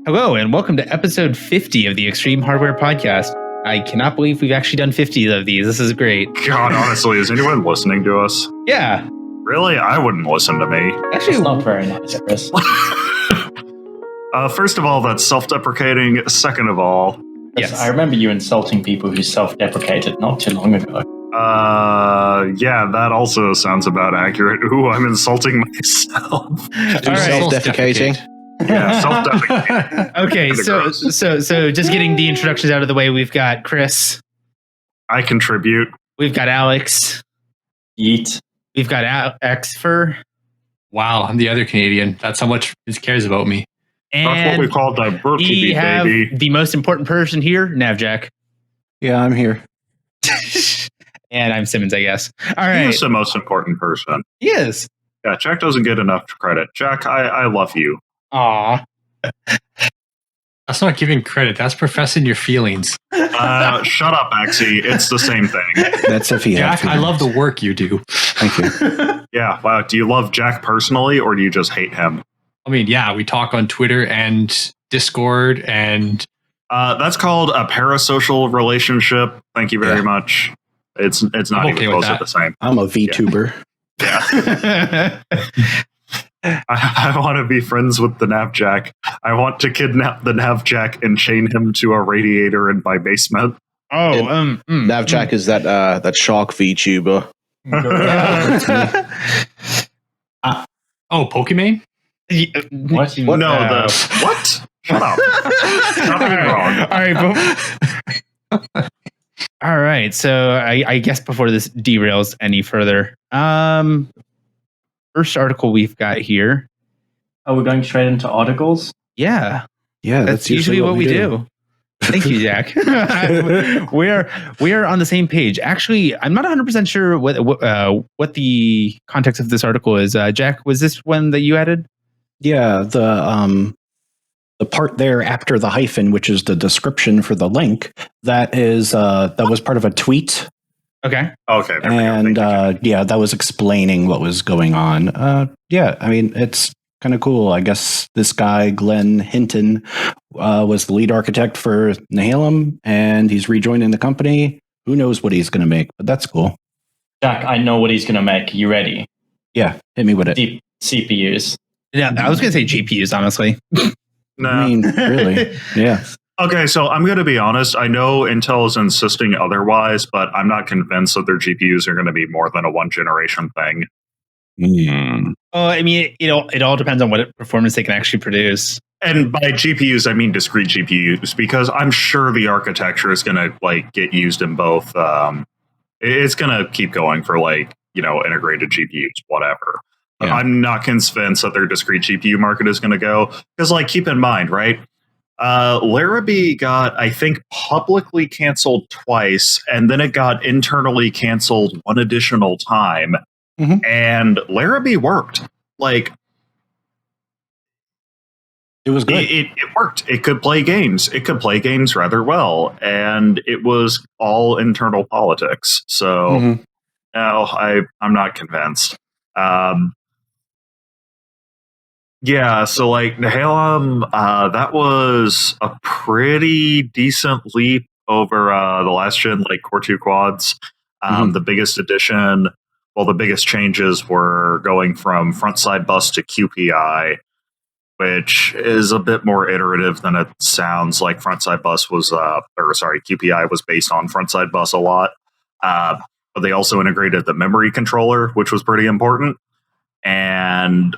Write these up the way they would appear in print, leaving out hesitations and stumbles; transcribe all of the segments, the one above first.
Hello, and welcome to episode 50 of the Extreme Hardware Podcast. I cannot believe we've actually done 50 of these. This is great. God, honestly, is anyone listening to us? Yeah. Really? I wouldn't listen to me. Actually, It's not very nice, Chris. First of all, that's self-deprecating. Second of all, yes. I remember you insulting people who self-deprecated not too long ago. yeah, that also sounds about accurate. Ooh, I'm insulting myself. All right. Self-defecating. Yeah, self-deprecating. Okay, so just getting the introductions out of the way, we've got Chris, I contribute. we've got Alex, Yeet. we've got Xfer, Wow, I'm the other Canadian. That's how much he cares about me. That's what and we call diversity, we have baby. the most important person here, Navjack. Yeah, I'm here. And I'm Simmons, I guess. All He right. is the most important person. He is. Yeah, Jack doesn't get enough credit. Jack, I love you. Aw. That's not giving credit. That's professing your feelings. Shut up, Axie. It's the same thing. That's if he had Jack, I love the work you do. Thank you. Yeah, wow. Do you love Jack personally, or do you just hate him? I mean, yeah, we talk on Twitter and Discord and That's called a parasocial relationship. Thank you very much. It's not I'm even okay with close to that. the same. I'm a VTuber. Yeah. I want to be friends with the Navjack. I want to kidnap the Navjack and chain him to a radiator in my basement. Navjack is that shark VTuber. oh, Pokemon? What? No, the what? Shut up. Nothing wrong. All right, all right. So I guess before this derails any further, first article we've got here. Are we going straight into articles? Yeah, Yeah, that's usually what we do. Thank you, Jack. we are on the same page. Actually, I'm not 100% sure what the context of this article is. Jack, was this one that you added? Yeah, the part there after the hyphen, which is the description for the link, that was part of a tweet. Okay. Okay. there we go. And Thank you. yeah, that was explaining what was going on. Yeah, I mean, it's kind of cool. I guess this guy, Glenn Hinton, was the lead architect for Nehalem, and he's rejoining the company. Who knows what he's going to make, but that's cool. Jack, I know what he's going to make. You ready? Yeah, hit me with it. Deep CPUs. Yeah, I was going to say GPUs, honestly. No. I mean, really? Yeah. Okay, so I'm going to be honest. I know Intel is insisting otherwise, but I'm not convinced that their GPUs are going to be more than a one generation thing. Well, I mean, it all depends on what performance they can actually produce. And by GPUs, I mean discrete GPUs, because I'm sure the architecture is going to get used in both. It's going to keep going for integrated GPUs, whatever. Yeah. I'm not convinced that their discrete GPU market is going to go, because keep in mind, right? Larrabee got, I think, publicly canceled twice, and then it got internally canceled one additional time. Mhm. And Larrabee worked. It was good. It worked. It could play games. It could play games rather well, and it was all internal politics. So Mhm. no, I'm not convinced. Yeah, so Nehalem, that was a pretty decent leap over the last gen Core 2 quads. The biggest addition, the biggest changes were going from front side bus to QPI, which is a bit more iterative than it sounds. Front side bus was, QPI was based on front side bus a lot. But they also integrated the memory controller, which was pretty important. And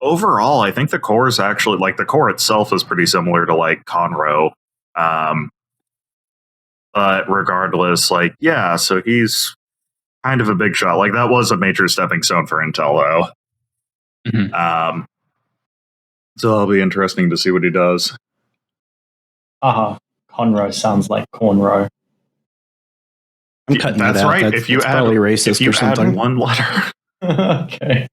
overall, I think the core is actually the core itself is pretty similar to Conroe. But regardless, yeah, so he's kind of a big shot. That was a major stepping stone for Intel, though. Mhm. So it'll be interesting to see what he does. Conroe sounds like cornrow. I'm cutting That's that out. right. That's, If you that's add, probably racist if you or something. add one letter. Okay.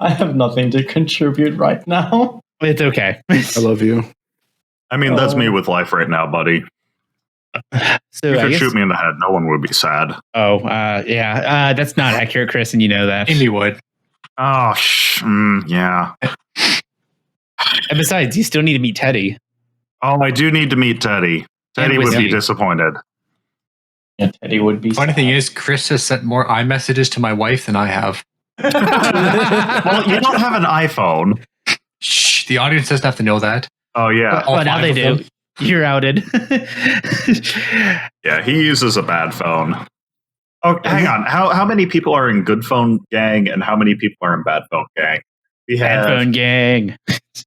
I have nothing to contribute right now. It's okay. I love you. I mean, that's me with life right now, buddy. So You I could guess, shoot me in the head. No one would be sad. yeah. That's not accurate, Chris, and you know that. Amy would. Oh, yeah. And besides, you still need to meet Teddy. Oh, I do need to meet Teddy. Teddy would be Whiskey. disappointed. Yeah, Teddy would be. Funny sad. thing is, Chris has sent more iMessages to my wife than I have. Well, you don't have an iPhone. Shh, the audience doesn't have to know that. Oh, yeah. All Well, now they five of do. You're outed. Yeah, he uses a bad phone. Oh, hang on. How many people are in good phone gang and how many people are in bad phone gang? We have Bad phone gang.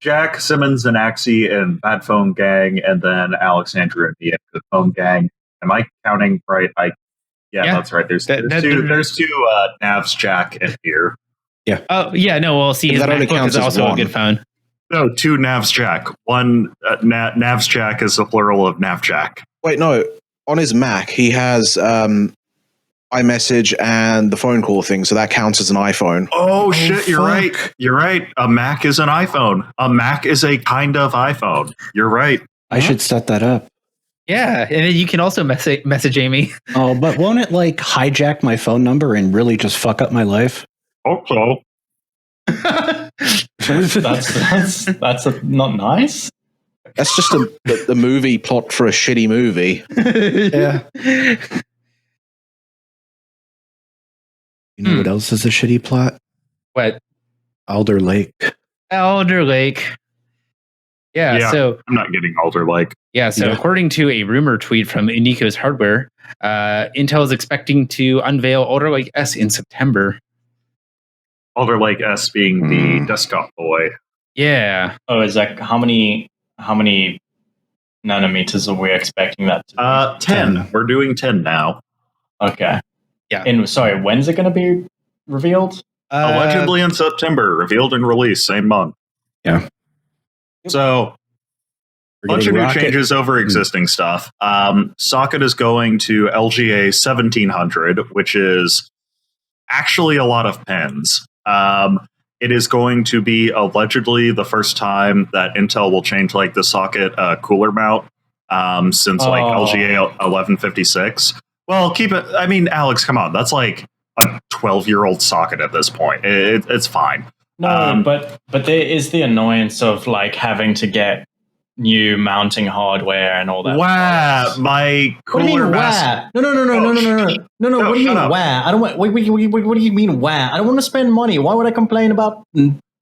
Jack, Simmons, and Axie in bad phone gang, and then Alexandra and me in good phone gang. Am I counting right? Yeah, that's right. There's two Navs Jack in here. Oh, yeah, no, well, see, his That only MacBook counts is as also a one. good phone. No, two Navs Jack. One Navs Jack is the plural of Nav Jack. Wait, no. On his Mac, he has iMessage and the phone call thing, so that counts as an iPhone. Oh shit, you're fuck. right. You're right. A Mac is an iPhone. A Mac is a kind of iPhone. You're right. I should set that up. Yeah, and then you can also message Amy. Oh, but won't it like hijack my phone number and really just fuck up my life? Also, That's not nice. That's just the movie plot for a shitty movie. Yeah. You know what else is a shitty plot? What? Alder Lake. Alder Lake. Yeah. So I'm not getting Alder Lake. yeah, so Yeah. according to a rumor tweet from Nico's Hardware, Intel is expecting to unveil Alder Lake S in September. Alder Lake S being the desktop boy. Yeah. Oh, is that how many nanometers are we expecting that to be? 10. We're doing 10 now. Okay. Yeah. And sorry, when's it going to be revealed? Allegedly in September, revealed and released same month. Yeah. So We're bunch of getting new Rocket. changes over existing stuff. Socket is going to LGA 1700, which is actually a lot of pins. It is going to be allegedly the first time that Intel will change like the socket cooler mount since like LGA 1156. Well, keep it. I mean, Alex, come on. That's like a 12-year-old socket at this point. It's fine. No, but there is the annoyance of like having to get new mounting hardware and all that. Wow, my What do you cooler mean mass. wah? No. What do you shut mean up. wah? I don't. What do you mean wah? I don't want to spend money. Why would I complain about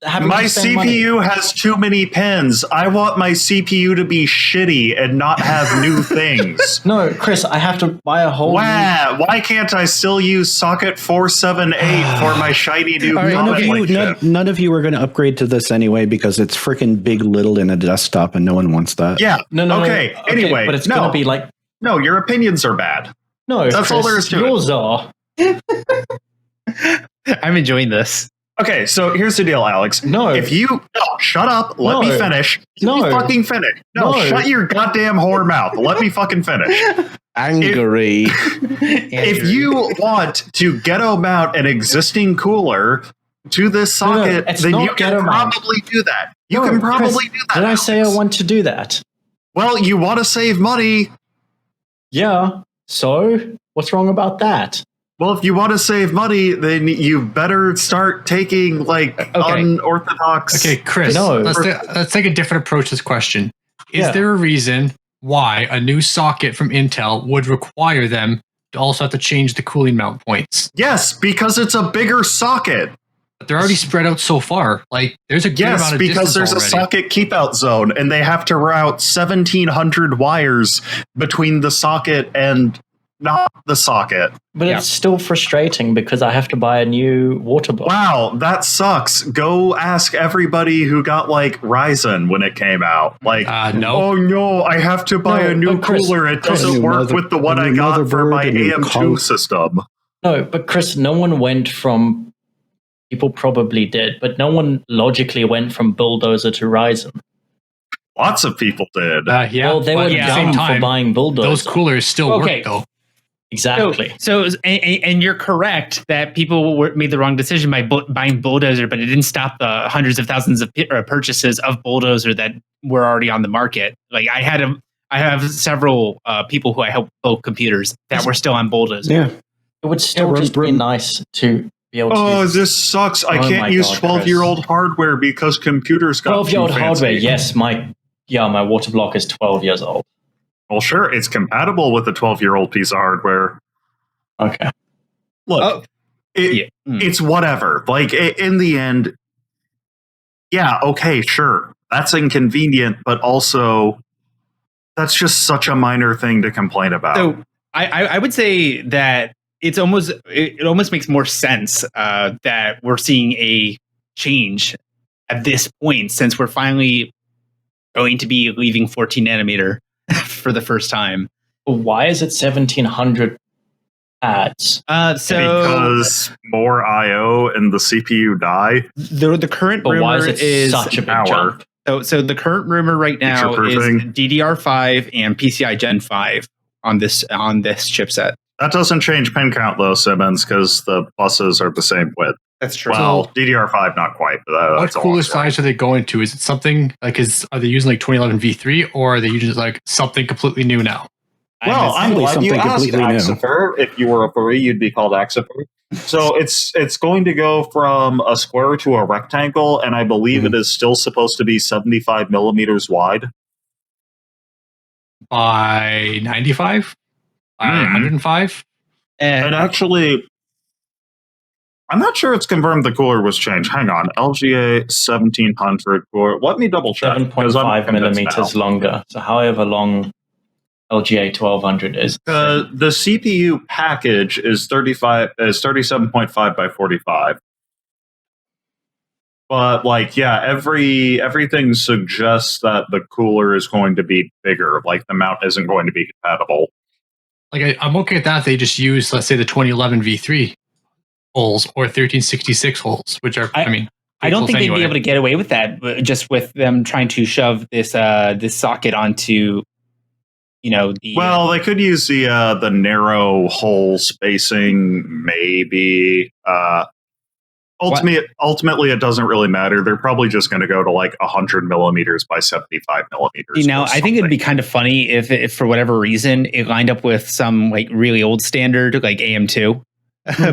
having My to spend money? CPU has too many pins. I want my CPU to be shitty and not have new things. No, Chris, I have to buy a whole. Wow, why can't I still use socket 478 for my shiny new All right, None of, comet you, link chip? none of you are going to upgrade to this anyway because it's freaking big little in a desktop and no one wants that. Yeah, No. Okay, anyway, but it's no. gonna be like No, your opinions are bad. no. That's all there is to it. Yours are. I'm enjoying this. Okay, so here's the deal, Alex. No. If you shut up, let me No. finish. Let No. me fucking finish. No, No. shut your goddamn whore mouth. Let me fucking finish. Angry. If you want to ghetto mount an existing cooler to this socket, it's then not you can ghetto mount. probably do that. You No, can probably Chris, do that. Did I say I Alex. want to do that? Well, you want to save money. Yeah. So what's wrong about that? Well, if you want to save money, then you better start taking like Okay. unorthodox. Okay, Chris, No. let's take a different approach to this question. Is Yeah. there a reason why a new socket from Intel would require them to also have to change the cooling mount points? Yes, because it's a bigger socket. But they're already spread out so far. Like, there's a good amount Yes, of because there's distance a already. socket keep-out zone, and they have to route 1,700 wires between the socket and not the socket. But Yeah. it's still frustrating because I have to buy a new water bottle. Wow, that sucks. Go ask everybody who got like Ryzen when it came out. Like, No. oh no, I have to buy No, a new but Chris- cooler. It Chris- doesn't A new work mother- with the one a I new got for motherboard, my a new AM2 color. system. No, but Chris, no one went from. People probably did, but no one logically went from Bulldozer to Ryzen. Lots of people did. Yeah, well, they but were at the same dumb for time, buying Bulldozer. those coolers still Okay. work though. Exactly. And you're correct that people made the wrong decision by buying Bulldozer, but it didn't stop the hundreds of thousands of purchases of Bulldozer that were already on the market. Like I have several people who I help build computers that were still on Bulldozer. Yeah. It would still Yeah, just be run- nice to be able to Oh, use this sucks. I Oh my can't use God, 12-year-old hardware because computers got 12-year-old too fancy. hardware. Yes, my water block is 12 years old. Well, sure, it's compatible with a 12-year-old piece of hardware. Okay. Look, it's whatever. Like, in the end, yeah, okay, sure. That's inconvenient, but also that's just such a minor thing to complain about. So I would say that it almost makes more sense that we're seeing a change at this point, since we're finally going to be leaving 14 nanometer for the first time. Why is it 1700 pads? Because more I/O and the CPU die. The current But rumor why is it such a big jump? So the current rumor right now is DDR5 and PCI Gen 5 on this chipset. That doesn't change pin count though, Simmons, because the buses are the same width. That's true. Well, DDR5 not quite, but what cooler size are they going to? Is it something like are they using like 2011 V3 or are they using like something completely new now? Well, I'm glad you asked, Axifer. If you were a furry, you'd be called Axifer. So it's going to go from a square to a rectangle, and I believe it is still supposed to be 75 millimeters wide. By 95? By 105? And actually, I'm not sure it's confirmed the cooler was changed. Hang on. LGA 1700 cooler. Let me double check. 7.5 millimeters longer. So however long LGA 1200 is. The CPU package is 37.5 by 45. But everything suggests that the cooler is going to be bigger. Like the mount isn't going to be compatible. Like I'm okay with that. They just use, let's say, the 2011 V3 holes or 1366 holes, which are, I don't think they'd be able to get away with that, just with them trying to shove this socket onto, Well, they could use the narrow hole spacing, maybe. Ultimately, it doesn't really matter. They're probably just going to go to like 100 millimeters by 75 millimeters. I think it'd be kind of funny if for whatever reason it lined up with some like really old standard like AM2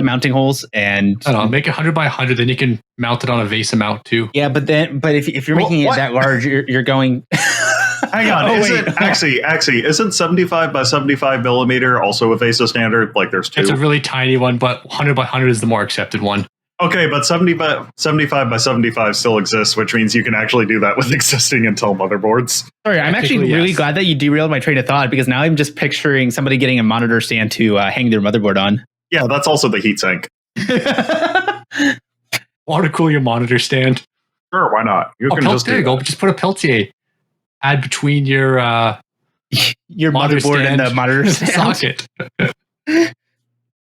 mounting holes, and I don't know, make it 100 by 100, then you can mount it on a VESA mount too. Yeah, but if you're making it that large, you're going. Hang on, actually, isn't 75 by 75 millimeter also a VESA standard? Like there's two. It's a really tiny one, but 100 by 100 is the more accepted one. Okay, but 75 by 75 still exists, which means you can actually do that with existing Intel motherboards. Sorry, I'm actually really glad that you derailed my train of thought, because now I'm just picturing somebody getting a monitor stand to hang their motherboard on. Yeah, that's also the heatsink. Water cool your monitor stand. Sure, why not? There you go. Just put a Peltier. Add between your motherboard and the monitor stand. Socket.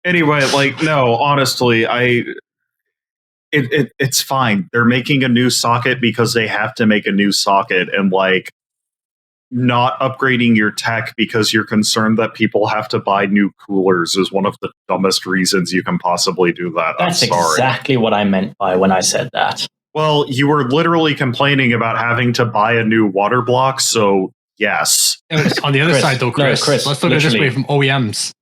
Anyway, honestly, it's fine. They're making a new socket because they have to make a new socket, and not upgrading your tech because you're concerned that people have to buy new coolers is one of the dumbest reasons you can possibly do that. That's I'm sorry. Exactly what I meant by when I said that. Well, you were literally complaining about having to buy a new water block, so yes. On the other side, though, Chris, let's look at it this way from OEMs.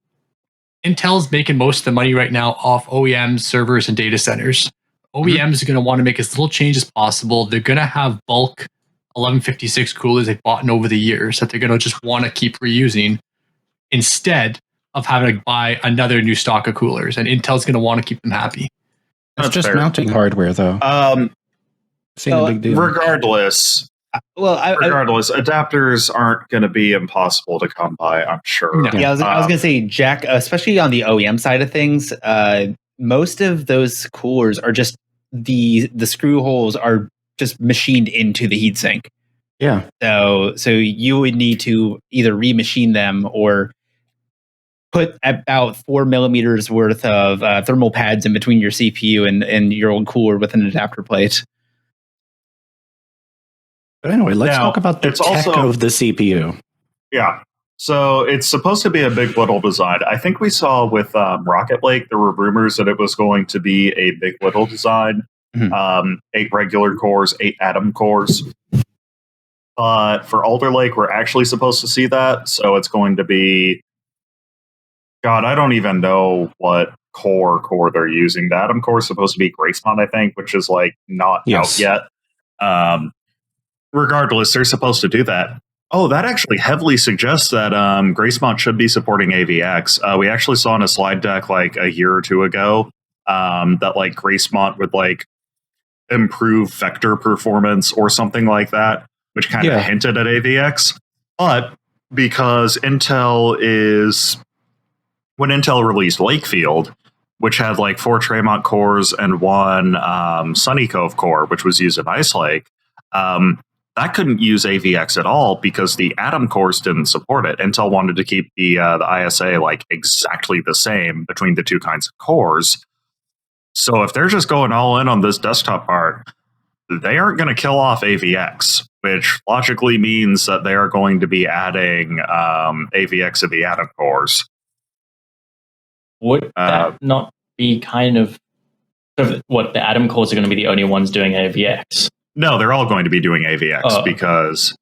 Intel's making most of the money right now off OEM servers and data centers. OEMs are going to want to make as little change as possible. They're going to have bulk 1156 coolers they've bought in over the years that they're going to just want to keep reusing instead of having to buy another new stock of coolers. And Intel's going to want to keep them happy. It's just mounting hardware, though. A big deal. Regardless, adapters aren't going to be impossible to come by, I'm sure. No. Yeah, I was going to say, Jack, especially on the OEM side of things, most of those coolers are just the screw holes are just machined into the heatsink. Yeah. So you would need to either remachine them or put about 4 millimeters worth of thermal pads in between your CPU and your old cooler with an adapter plate. But anyway, let's talk about the tech of the CPU. Yeah. So it's supposed to be a big little design. I think we saw with Rocket Lake, there were rumors that it was going to be a big little design. 8 regular cores, 8 atom cores. But for Alder Lake, we're actually supposed to see that. So it's going to be... God, I don't even know what core they're using. The Atom core is supposed to be Gracemont, I think, which is like not out yet. Regardless, they're supposed to do that. Oh, that actually heavily suggests that Gracemont should be supporting AVX. We actually saw in a slide deck like a year or two ago that like Gracemont would like improve vector performance or something like that, which kind of hinted at AVX. But because when Intel released Lakefield, which had like 4 Tremont cores and 1 Sunny Cove core, which was used in Ice Lake, that couldn't use AVX at all because the Atom cores didn't support it. Intel wanted to keep the ISA like exactly the same between the two kinds of cores. So if they're just going all in on this desktop part, they aren't going to kill off AVX, which logically means that they are going to be adding AVX to the Atom cores. Would that not be kind of what the Atom cores are going to be the only ones doing AVX? No, they're all going to be doing AVX because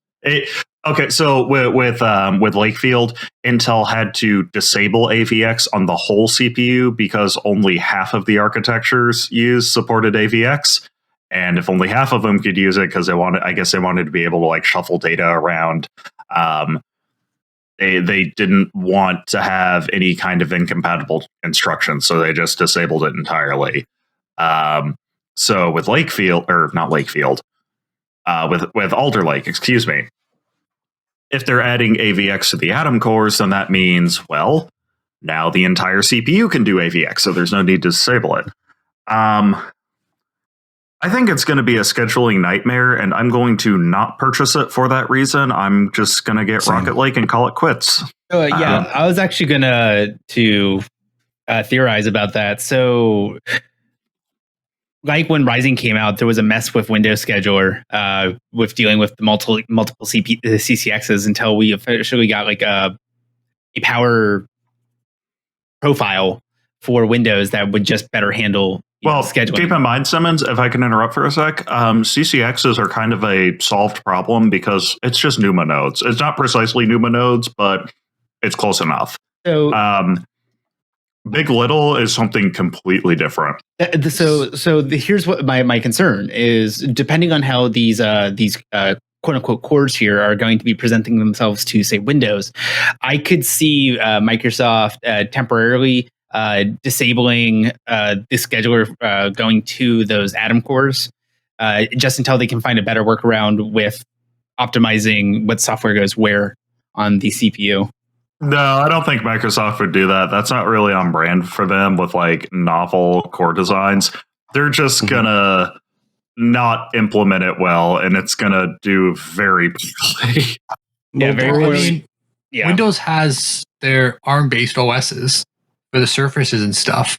so with Lakefield, Intel had to disable AVX on the whole CPU because only half of the architectures supported AVX, and if only half of them could use it because they wanted to be able to like shuffle data around. They didn't want to have any kind of incompatible instructions, so they just disabled it entirely. So with with Alder Lake, excuse me, if they're adding AVX to the Atom cores, then that means, well, now the entire CPU can do AVX, so there's no need to disable it. I think it's going to be a scheduling nightmare, and I'm going to not purchase it for that reason. I'm just going to get Rocket Lake and call it quits. I was actually going to theorize about that. So like when Rising came out, there was a mess with Windows Scheduler with dealing with the multiple CCXs until we officially got like a power profile for Windows that would just better handle scheduling. Keep in mind, Simmons, if I can interrupt for a sec, CCXs are kind of a solved problem because it's just NUMA nodes. It's not precisely NUMA nodes, but it's close enough. So Big Little is something completely different. Here's what my concern is: depending on how these quote unquote cores here are going to be presenting themselves to, say, Windows, I could see Microsoft temporarily disabling the scheduler going to those Atom cores just until they can find a better workaround with optimizing what software goes where on the CPU. No, I don't think Microsoft would do that. That's not really on brand for them with like novel core designs. They're just gonna not implement it well, and it's gonna do very poorly. Windows has their ARM-based OSs for the Surfaces and stuff,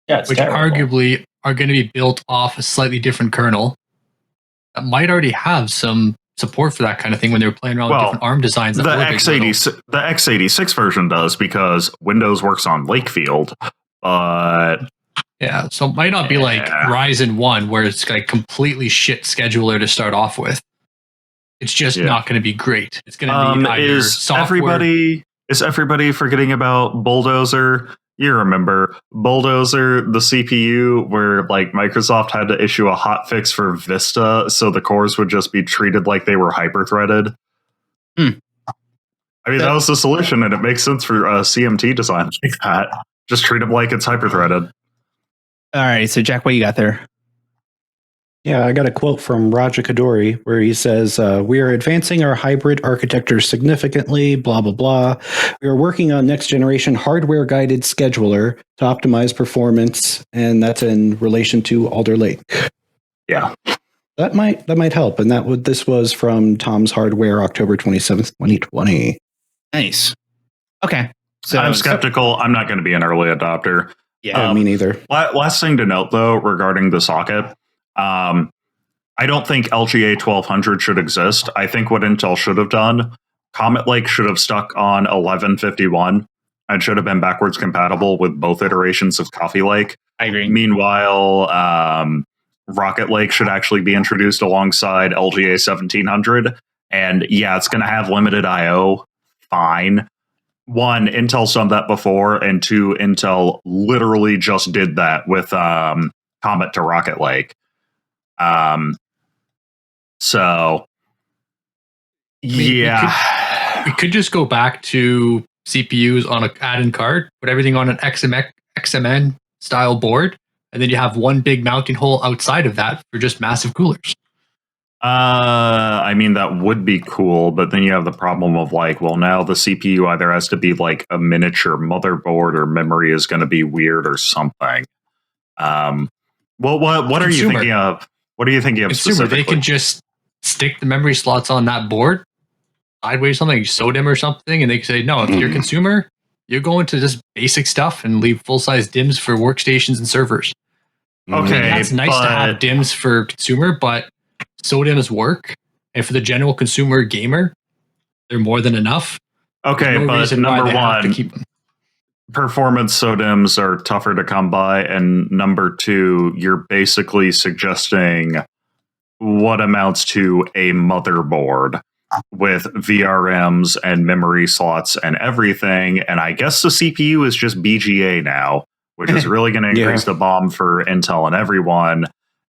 which arguably are going to be built off a slightly different kernel that might already have some support for that kind of thing when they were playing around with different ARM designs. The x86 version does because Windows works on Lakefield, but so it might not be like Ryzen 1 where it's like completely shit scheduler to start off with. It's just not going to be great. It's going to be either software. Is everybody forgetting about Bulldozer? You remember Bulldozer, the CPU, where like Microsoft had to issue a hotfix for Vista, so the cores would just be treated like they were hyper-threaded. I mean, that was the solution, and it makes sense for CMT design like that. Just treat them like it's hyper-threaded. All right, so Jack, what you got there? Yeah, I got a quote from Raja Kadori where he says, we are advancing our hybrid architecture significantly, blah, blah, blah. We are working on next generation hardware guided scheduler to optimize performance. And that's in relation to Alder Lake. Yeah. That might help. And this was from Tom's Hardware, October 27th, 2020. Nice. Okay. So I'm skeptical. I'm not going to be an early adopter. Yeah, me neither. Last thing to note, though, regarding the socket. I don't think LGA 1200 should exist. I think what Intel should have done, Comet Lake should have stuck on 1151 and should have been backwards compatible with both iterations of Coffee Lake. I agree. Meanwhile, Rocket Lake should actually be introduced alongside LGA 1700. And yeah, it's going to have limited I/O, fine. one, Intel's done that before, and two, Intel literally just did that with Comet to Rocket Lake. So, yeah. We could just go back to CPUs on an add-in card, put everything on an XMN style board, and then you have one big mounting hole outside of that for just massive coolers. I mean, that would be cool, but then you have the problem of like, well, now the CPU either has to be like a miniature motherboard or memory is going to be weird or something. Well, what are you thinking of? What are you thinking of specifically? They can just stick the memory slots on that board, sideways something, SODIMM or something, and they can say, no, if you're a consumer, you're going to just basic stuff and leave full-size DIMMs for workstations and servers. Okay, that's nice to have DIMMs for consumer, but SODIMMs work, and for the general consumer gamer, they're more than enough. Okay, but number one, performance SODIMMs are tougher to come by, and number two, you're basically suggesting what amounts to a motherboard with VRMs and memory slots and everything, and I guess the CPU is just BGA now, which is really going to increase the BOM for Intel and everyone.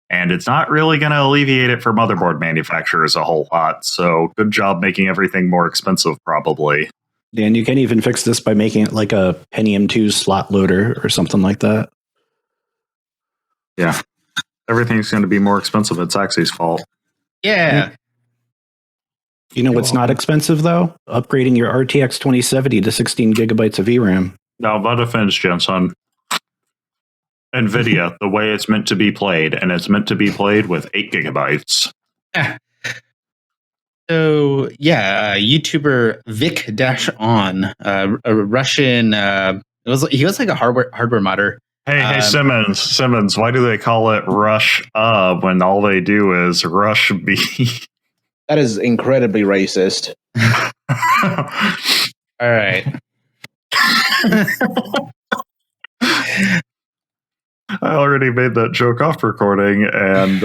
And it's not really going to alleviate it for motherboard manufacturers a whole lot. So good job making everything more expensive, probably. And you can even fix this by making it like a Pentium 2 slot loader or something like that. Yeah. Everything's going to be more expensive. It's Axie's fault. Yeah. You know what's not expensive, though? Upgrading your RTX 2070 to 16 gigabytes of VRAM. No, that offends Jensen. NVIDIA, the way it's meant to be played, and it's meant to be played with 8 gigabytes. So, YouTuber Vic-On, a Russian, he was like a hardware modder. Hey, Simmons, why do they call it Rush when all they do is Rush B? That is incredibly racist. All right. I already made that joke off recording, and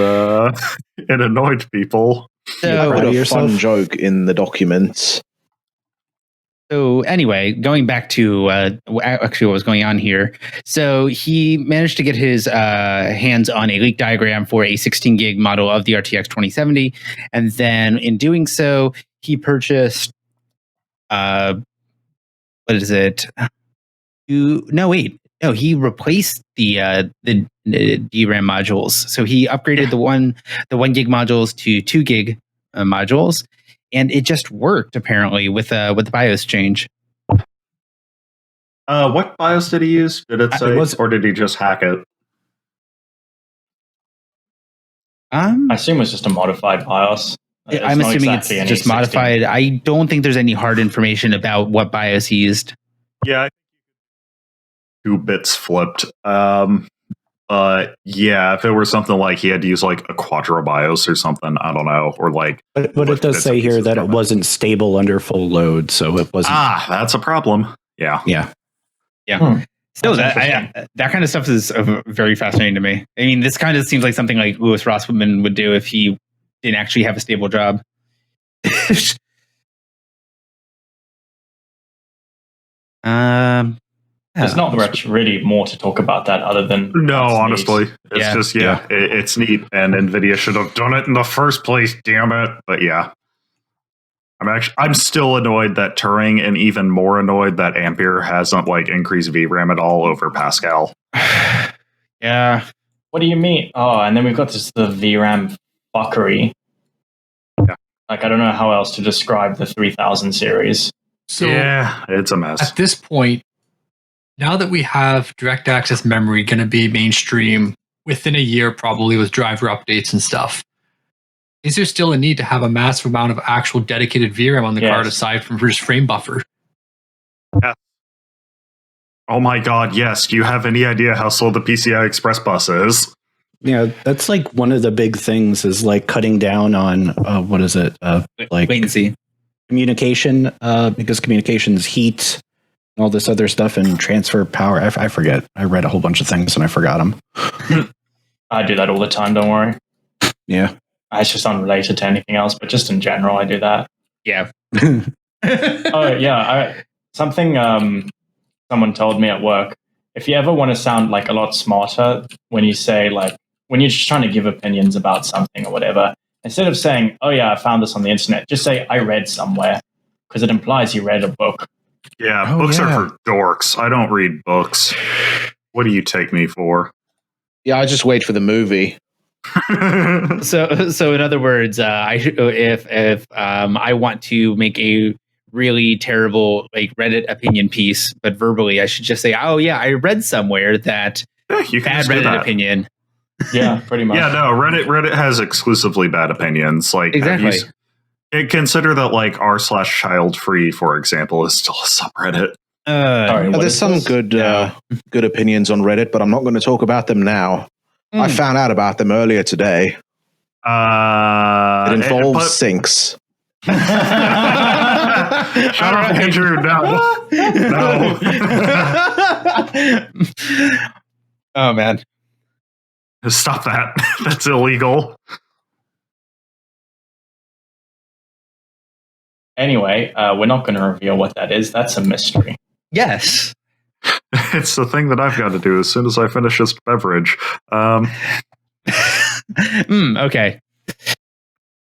it annoyed people. So, I put a fun joke in the documents. So anyway, going back to actually what was going on here. So he managed to get his hands on a leak diagram for a 16 gig model of the RTX 2070. And then in doing so, he purchased, what is it? He replaced the DRAM modules. So he upgraded the 1 gig modules to 2 gig modules, and it just worked apparently with the BIOS change. What BIOS did he use? Did it say, or did he just hack it? I assume it's just a modified BIOS. I'm assuming exactly it's just modified. I don't think there's any hard information about what BIOS he used. Yeah. 2 bits flipped. If it were something like he had to use like a Quadro BIOS or something, I don't know, or like. But it does say here that it wasn't stable under full load, so it wasn't. That's a problem. Yeah. Still, that kind of stuff is very fascinating to me. I mean, this kind of seems like something like Louis Rossmann would do if he didn't actually have a stable job. There's not much really more to talk about that other than honestly, it's it's neat, and NVIDIA should have done it in the first place. Damn it! But yeah, I'm still annoyed that Turing, and even more annoyed that Ampere hasn't like increased VRAM at all over Pascal. Yeah. What do you mean? Oh, and then we've got the VRAM fuckery. Yeah. Like I don't know how else to describe the 3000 series. So yeah, it's a mess. At this point, now that we have direct access memory going to be mainstream within a year, probably with driver updates and stuff, is there still a need to have a massive amount of actual dedicated VRAM on the card aside from just frame buffer? Yeah. Oh my god, yes. Do you have any idea how slow the PCI Express bus is? Yeah, that's like one of the big things is like cutting down on, like latency. Communication, because communications heat and all this other stuff and transfer power. I forget. I read a whole bunch of things and I forgot them. I do that all the time, don't worry. Yeah. It's just unrelated to anything else, but just in general, I do that. Yeah. Oh, yeah. something someone told me at work. If you ever want to sound like a lot smarter when you say like when you're just trying to give opinions about something or whatever, instead of saying, "Oh yeah, I found this on the internet," just say, "I read somewhere," because it implies you read a book. Yeah, books are for dorks. I don't read books. What do you take me for? Yeah, I just wait for the movie. So in other words, if I want to make a really terrible like Reddit opinion piece, but verbally, I should just say, "Oh yeah, I read somewhere that you can bad Reddit opinion." Yeah, pretty much. Yeah, no, Reddit has exclusively bad opinions. Like exactly. Consider that like r/child free, for example, is still a subreddit. There's some good opinions on Reddit, but I'm not going to talk about them now. I found out about them earlier today. It involves sinks. Shut up, Andrew. No. Oh man. Stop that. That's illegal. Anyway, we're not going to reveal what that is. That's a mystery. Yes. It's the thing that I've got to do as soon as I finish this beverage. Okay.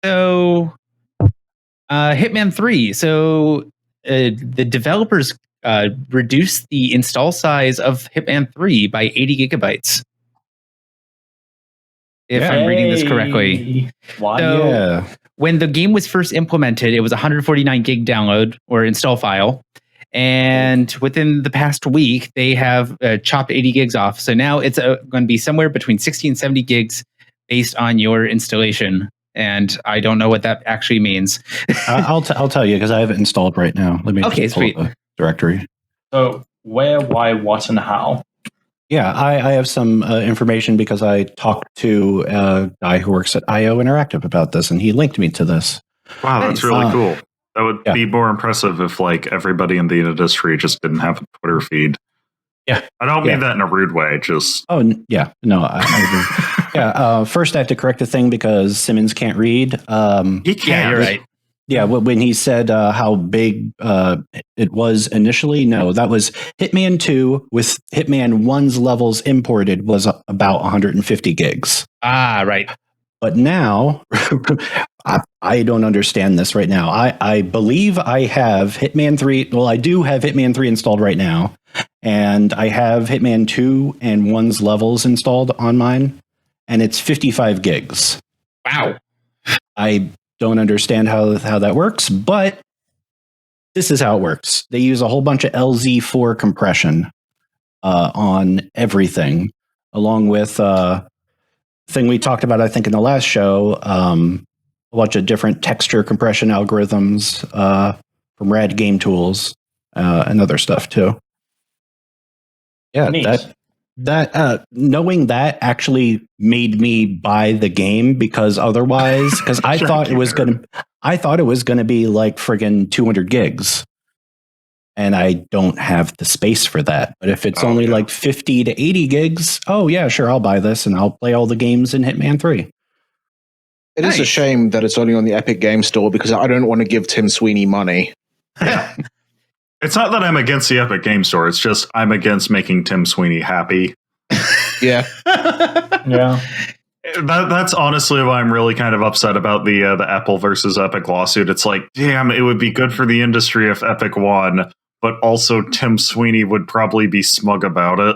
So, Hitman 3. So, the developers reduced the install size of Hitman 3 by 80 gigabytes. If I'm reading this correctly. Why? So, when the game was first implemented, it was 149 gig download or install file. And within the past week, they have chopped 80 gigs off. So now it's going to be somewhere between 60 and 70 gigs based on your installation. And I don't know what that actually means. I'll tell you because I have it installed right now. Let me just pull up the directory. So where, why, what, and how? Yeah, I have some information because I talked to a guy who works at IO Interactive about this, and he linked me to this. Wow, that's really cool. That would be more impressive if like everybody in the industry just didn't have a Twitter feed. Yeah. I don't mean that in a rude way, just... Oh, yeah. No, I agree. First I have to correct a thing because Simmons can't read. He can't. Yeah, you're right. Yeah, when he said how big it was initially, no, that was Hitman 2 with Hitman 1's levels imported was about 150 gigs. Ah, right. But now, I don't understand this right now. I believe I have Hitman 3. Well, I do have Hitman 3 installed right now. And I have Hitman 2 and 1's levels installed on mine. And it's 55 gigs. Wow. I don't understand how that works, but this is how it works. They use a whole bunch of LZ4 compression on everything, along with thing we talked about, I think, in the last show, a bunch of different texture compression algorithms from Rad Game Tools and other stuff too. Yeah, that knowing that actually made me buy the game because otherwise, because I thought it was gonna be like friggin' 200 gigs. And I don't have the space for that. But if it's only like 50 to 80 gigs, oh yeah, sure, I'll buy this and I'll play all the games in Hitman 3. It is a shame that it's only on the Epic Game Store because I don't want to give Tim Sweeney money. Yeah. It's not that I'm against the Epic Game Store. It's just I'm against making Tim Sweeney happy. Yeah. Yeah. That's honestly why I'm really kind of upset about the Apple versus Epic lawsuit. It's like, damn, it would be good for the industry if Epic won, but also Tim Sweeney would probably be smug about it.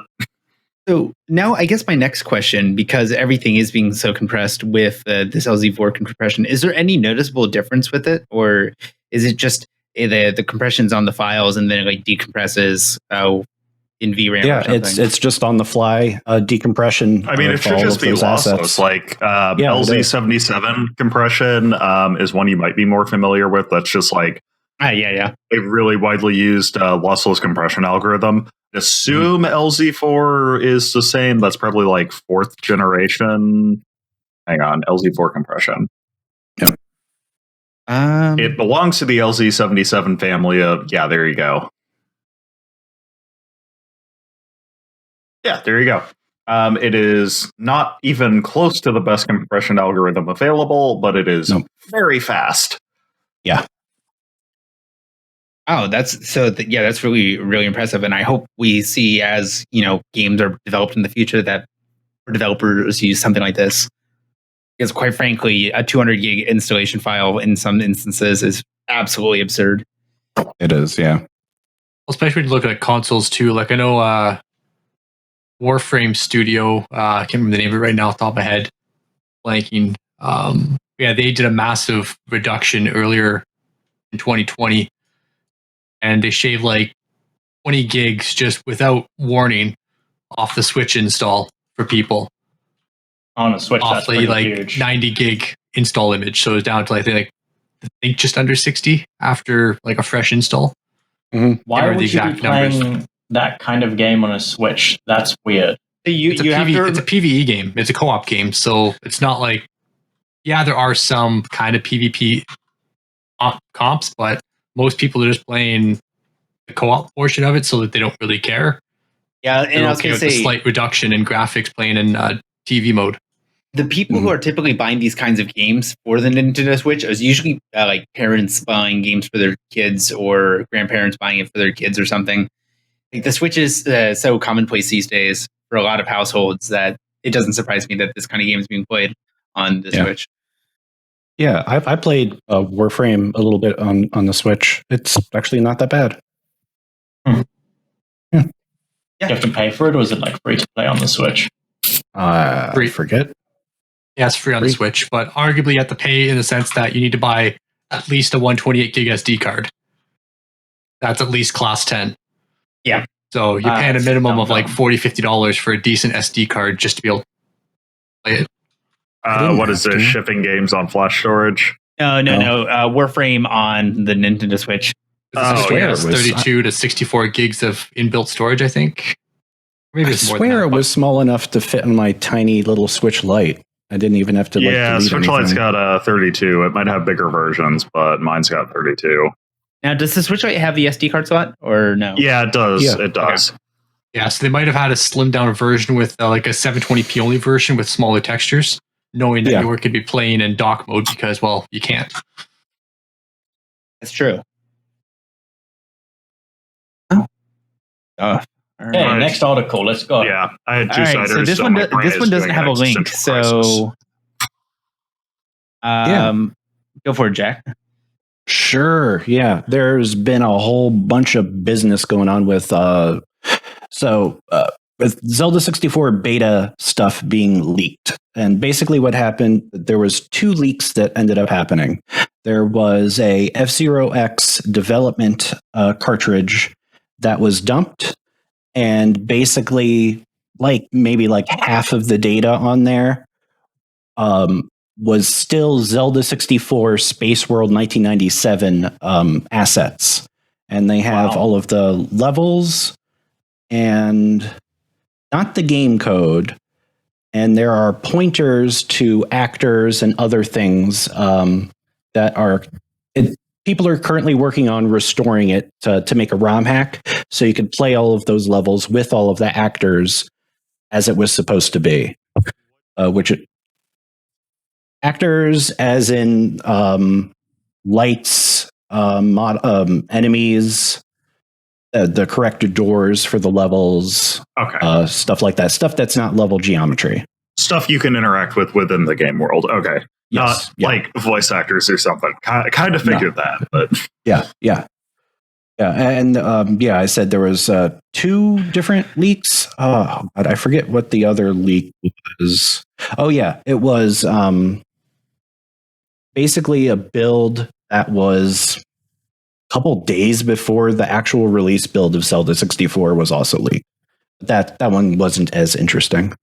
So now I guess my next question, because everything is being so compressed with this LZ4 compression, is there any noticeable difference with it? Or is it just the compression's on the files and then it like decompresses in VRAM? Yeah, it's just on the fly decompression. I mean, it should just be lossless. Like LZ77 compression is one you might be more familiar with. That's just like a really widely used lossless compression algorithm. Assume LZ4 is the same. That's probably like 4th generation. Hang on, LZ4 compression. Yep. It belongs to the LZ77 family of, there you go. Yeah, there you go. It is not even close to the best compression algorithm available, but it is very fast. Yeah. Oh, that's really, really impressive. And I hope we see, as games are developed in the future, that developers use something like this. Because quite frankly, a 200 gig installation file in some instances is absolutely absurd. It is, yeah. Especially when you look at consoles too. Like I know Warframe Studio, I can't remember the name of it right now off the top of my head, blanking. They did a massive reduction earlier in 2020, and they shaved like 20 gigs just without warning off the Switch install for people. On a Switch, that's pretty huge. 90 gig install image, so it's down to I think just under 60 after like a fresh install. Mm-hmm. Why would you be playing that kind of game on a Switch? That's weird. It's a PvE game. It's a co-op game, so it's not like, there are some kind of PvP comps, but most people are just playing the co-op portion of it, so that they don't really care. Yeah, and I was going to say, a slight reduction in graphics playing in TV mode. The people who are typically buying these kinds of games for the Nintendo Switch is usually like parents buying games for their kids or grandparents buying it for their kids or something. Like the Switch is so commonplace these days for a lot of households that it doesn't surprise me that this kind of game is being played on the Switch. Yeah, I played Warframe a little bit on the Switch. It's actually not that bad. Hmm. Yeah. You have to pay for it, or is it like free to play on the Switch? I forget. Yeah, it's free on the Switch, but arguably you have to pay in the sense that you need to buy at least a 128 gig SD card. That's at least class 10. Yeah. So you're paying a minimum of like $40, $50 for a decent SD card just to be able to play it. What is this? Shipping games on flash storage? No. Warframe on the Nintendo Switch. It's 32 to 64 gigs of inbuilt storage, I think. Maybe I swear it was small enough to fit in my tiny little Switch Lite. I didn't even have to. Switch Lite's got 32. It might have bigger versions, but mine's got 32. Now, does the Switch Lite have the SD card slot or no? Yeah, it does. Yeah. It does. Okay. Yeah, so they might have had a slimmed down version with like a 720p only version with smaller textures, knowing that you could be playing in dock mode because, well, you can't. That's true. Right. Next article. Let's go. Yeah, I had two ciders. So this one doesn't have a link. So, go for it, Jack. Sure. Yeah, there's been a whole bunch of business going on with with Zelda 64 beta stuff being leaked. And basically what happened, there was two leaks that ended up happening. There was a F-Zero X development cartridge that was dumped, and basically maybe half of the data on there was still Zelda 64 Space World 1997 assets. And they have all of the levels and not the game code. And there are pointers to actors and other things that are... People are currently working on restoring it to make a ROM hack so you can play all of those levels with all of the actors as it was supposed to be. Actors as in lights, enemies, the correct doors for the levels, stuff like that. Stuff that's not level geometry. Stuff you can interact with within the game world. Okay. Yes, not like voice actors or something. Kind of figured that, but yeah. And I said there was two different leaks. But I forget what the other leak was. Oh yeah, it was basically a build that was a couple days before the actual release build of Zelda 64 was also leaked. That one wasn't as interesting.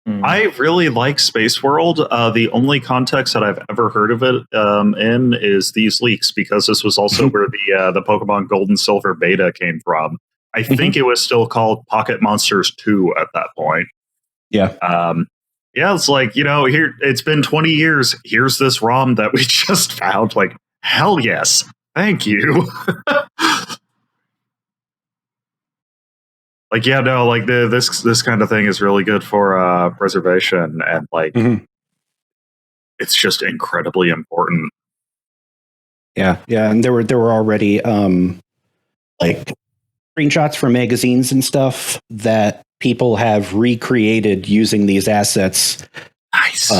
I really like Space World. The only context that I've ever heard of it in is these leaks, because this was also where the Pokemon Gold and Silver beta came from. I think it was still called Pocket Monsters 2 at that point. Yeah. It's like, here it's been 20 years. Here's this ROM that we just found. Like, hell yes. Thank you. This kind of thing is really good for preservation, and it's just incredibly important. Yeah, and there were already like screenshots from magazines and stuff that people have recreated using these assets. Nice.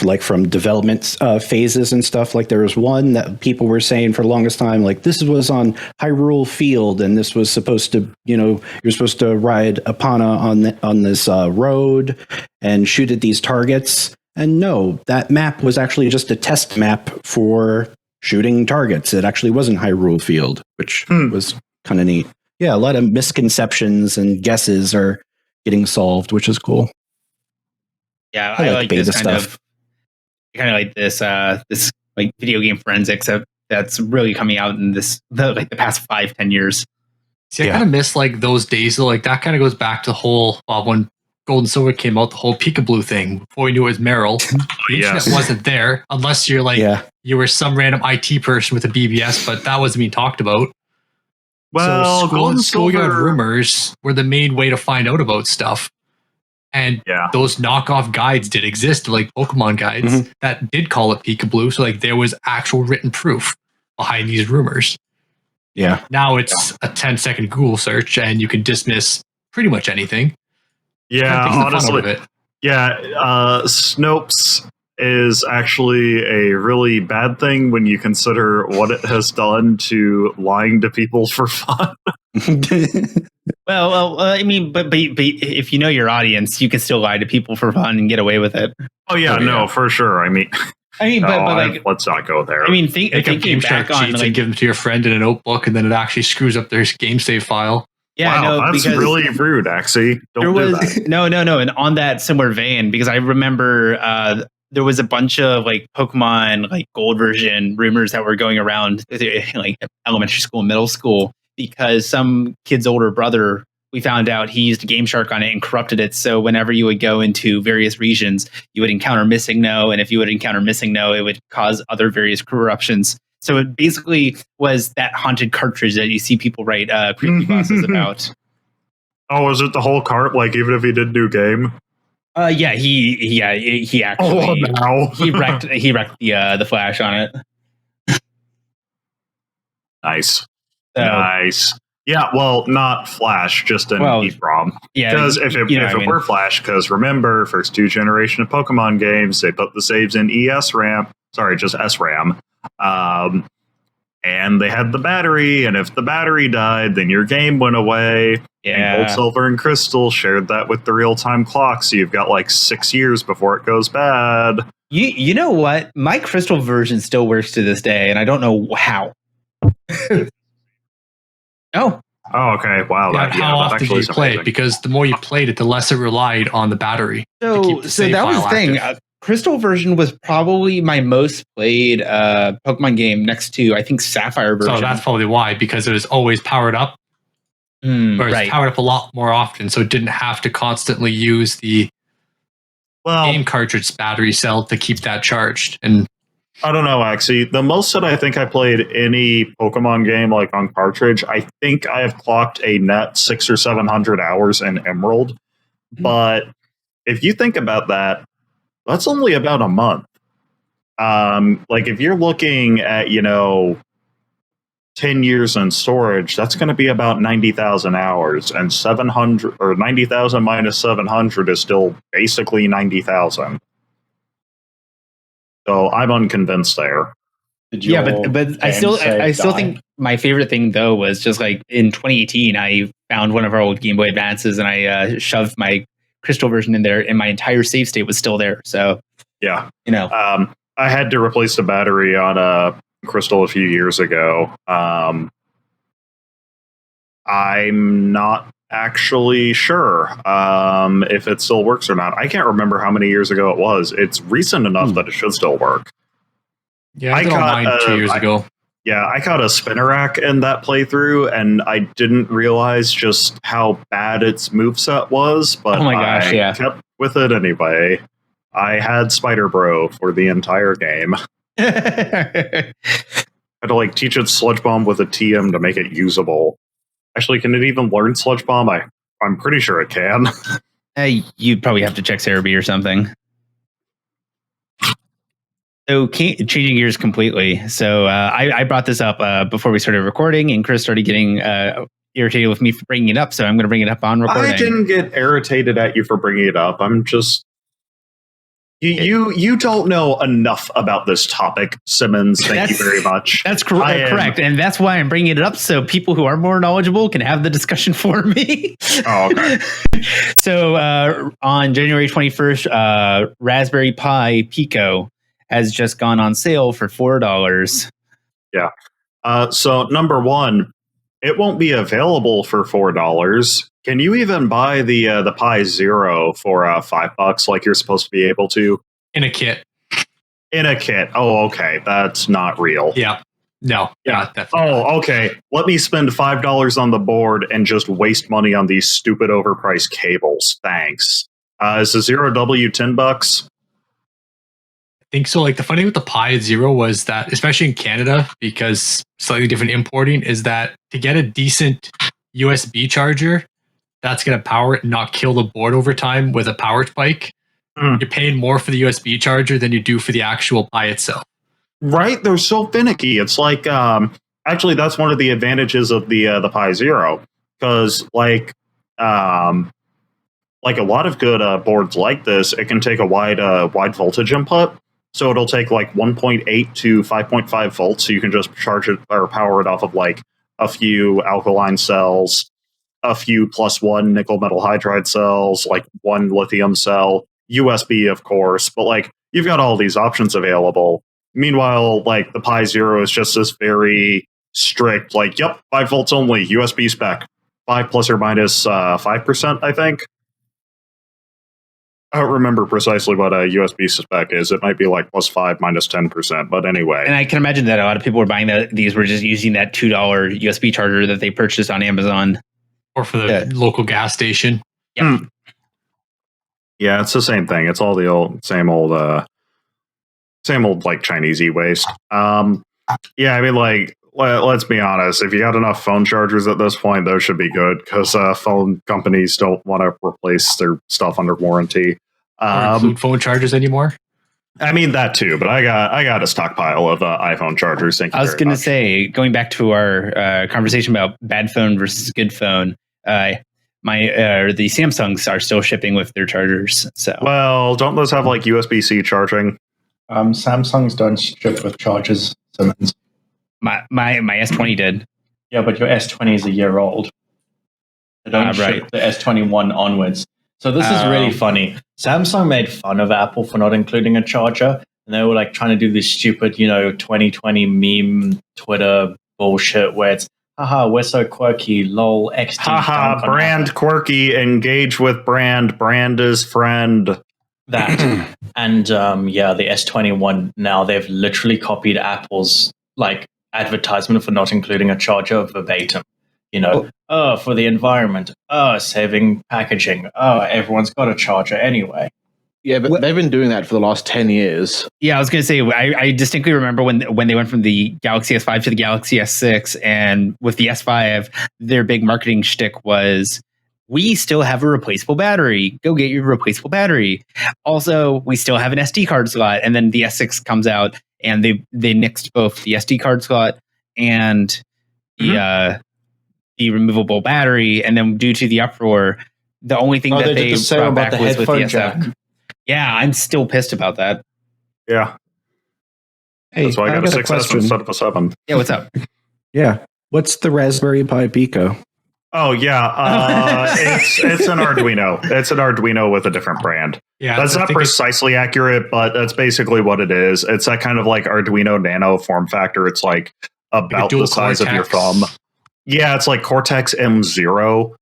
Like from development phases and stuff. Like there was one that people were saying for the longest time, like this was on Hyrule Field, and this was supposed to, you're supposed to ride Epona on this road and shoot at these targets. And no, that map was actually just a test map for shooting targets. It actually wasn't Hyrule Field, which was kind of neat. Yeah, a lot of misconceptions and guesses are getting solved, which is cool. Yeah, I like this kind of like this like video game forensics that's really coming out in the past 5-10 years. See, I kind of miss like those days. So, like that kind of goes back to the whole when Gold and Silver came out, the whole peekaboo thing. Before we knew it was Meryl, the internet wasn't there unless you're like you were some random IT person with a BBS, but that wasn't being talked about. Well, so schoolyard rumors were the main way to find out about stuff. And those knockoff guides did exist, like Pokemon guides that did call it peekaboo. So like there was actual written proof behind these rumors. Yeah. Now it's a 10-second Google search and you can dismiss pretty much anything. Yeah, honestly. Snopes is actually a really bad thing when you consider what it has done to lying to people for fun. Well, I mean, but if you know your audience, you can still lie to people for fun and get away with it. Oh yeah, for sure. I mean, but like, let's not go there. I mean, thinking back on, like, give them to your friend in a notebook, and then it actually screws up their game save file. Yeah, wow, that's really rude, Axie. Don't do that. No. And on that similar vein, because I remember there was a bunch of like Pokemon like Gold version rumors that were going around like elementary school, middle school, because some kid's older brother, we found out he used a Game Shark on it and corrupted it. So whenever you would go into various regions, you would encounter Missing No. And if you would encounter Missing No, it would cause other various corruptions. So it basically was that haunted cartridge that you see people write creepypastas about. Oh, is it the whole cart? Like even if he did new game? Yeah, he actually he wrecked the Flash on it. Nice. Nice. Yeah, well, not Flash, just an EEPROM. Yeah, because if it were Flash, because remember, first 2 generation of Pokemon games, they put the saves in SRAM, and they had the battery, and if the battery died, then your game went away. Yeah. And Gold, Silver, and Crystal shared that with the real-time clock, so you've got like 6 years before it goes bad. You know what? My Crystal version still works to this day, and I don't know how. Oh, okay. Wow. How often do you play it? Because the more you played it, the less it relied on the battery. So that was the thing. Crystal version was probably my most played Pokemon game next to, I think, Sapphire version. So that's probably why, because it was always powered up. Or it was powered up a lot more often, so it didn't have to constantly use the game cartridge battery cell to keep that charged. And I don't know, actually. The most that I think I played any Pokemon game like on cartridge, I think I have clocked a net 600 or 700 hours in Emerald. But if you think about that, that's only about a month. Like if you're looking at, 10 years in storage, that's going to be about 90,000 hours, and 700 or 90,000 minus 700 is still basically 90,000. So I'm unconvinced there. But I still think my favorite thing though was just like in 2018, I found one of our old Game Boy Advances and I shoved my Crystal version in there, and my entire save state was still there. So yeah, I had to replace the battery on a Crystal a few years ago. I'm not actually sure if it still works or not. I can't remember how many years ago it was. It's recent enough that it should still work. Yeah, I caught mine 2 years ago. I caught a Spinnerack in that playthrough, and I didn't realize just how bad its moveset was, but I kept with it anyway. I had Spider Bro for the entire game. I had to teach it Sludge Bomb with a TM to make it usable. Actually, can it even learn Sludge Bomb? I'm pretty sure it can. You'd probably have to check Cerebi or something. So changing gears completely. So I brought this up before we started recording, and Chris started getting irritated with me for bringing it up. So I'm going to bring it up on recording. I didn't get irritated at you for bringing it up. I'm just you don't know enough about this topic, Simmons. Thank you very much. That's correct, and that's why I'm bringing it up so people who are more knowledgeable can have the discussion for me. Oh, okay. So on January 21st, Raspberry Pi Pico has just gone on sale for $4. Yeah. So number one, it won't be available for $4. Can you even buy the Pi Zero for $5 like you're supposed to be able to? In a kit. In a kit. Oh, okay. That's not real. Yeah. No. Yeah. Okay. Let me spend $5 on the board and just waste money on these stupid overpriced cables. Thanks. Is the Zero W $10? I think so. Like the funny thing with the Pi Zero was that, especially in Canada, because slightly different importing, is that to get a decent USB charger that's going to power it and not kill the board over time with a power spike, you're paying more for the USB charger than you do for the actual Pi itself. Right? They're so finicky. It's like, actually, that's one of the advantages of the Pi Zero, because like a lot of good boards like this, it can take a wide voltage input. So it'll take like 1.8 to 5.5 volts. So you can just charge it or power it off of like a few alkaline cells, a few +1 nickel metal hydride cells, like one lithium cell, USB, of course. But like you've got all these options available. Meanwhile, like the Pi Zero is just this very strict, like, yep, 5 volts only, USB spec, 5 plus or minus 5%, I think. I don't remember precisely what a USB spec is. It might be like +5, -10%, but anyway. And I can imagine that a lot of people were buying these were just using that $2 USB charger that they purchased on Amazon. Or for the local gas station. Yep. Yeah, it's the same thing. It's all the same old like Chinese e-waste. Yeah, I mean, like, let's be honest. If you got enough phone chargers at this point, those should be good, because phone companies don't want to replace their stuff under warranty. Or include phone chargers anymore. I mean that too, but I got a stockpile of iPhone chargers. Thank you. I was going to say, going back to our conversation about bad phone versus good phone, the Samsungs are still shipping with their chargers. So, well, don't those have like USB-C charging? Samsungs don't ship with chargers, Simmons. My S20 did. Yeah, but your S20 is a year old. They don't ship the S21 onwards. So this is really funny. Samsung made fun of Apple for not including a charger, and they were like trying to do this stupid, 2020 meme Twitter bullshit where it's, haha, we're so quirky, lol, XD. Haha, brand quirky, engage with brand is friend. That. And the S21 now, they've literally copied Apple's like advertisement for not including a charger verbatim. For the environment, saving packaging, everyone's got a charger anyway. Yeah, but they've been doing that for the last 10 years. Yeah, I was going to say, I distinctly remember when they went from the Galaxy S5 to the Galaxy S6, and with the S5, their big marketing shtick was, we still have a replaceable battery. Go get your replaceable battery. Also, we still have an SD card slot. And then the S6 comes out, and they nixed both the SD card slot and the removable battery. And then due to the uproar, the only thing that they brought back was with the S7. Yeah, I'm still pissed about that. Yeah. Hey, that's why I got a 6S instead of a 7. Yeah, what's up? Yeah. What's the Raspberry Pi Pico? Oh, yeah. It's an Arduino. It's an Arduino with a different brand. Yeah, that's not precisely accurate, but that's basically what it is. It's that kind of like Arduino Nano form factor. It's like about the size of your thumb. Yeah, it's like Cortex M0.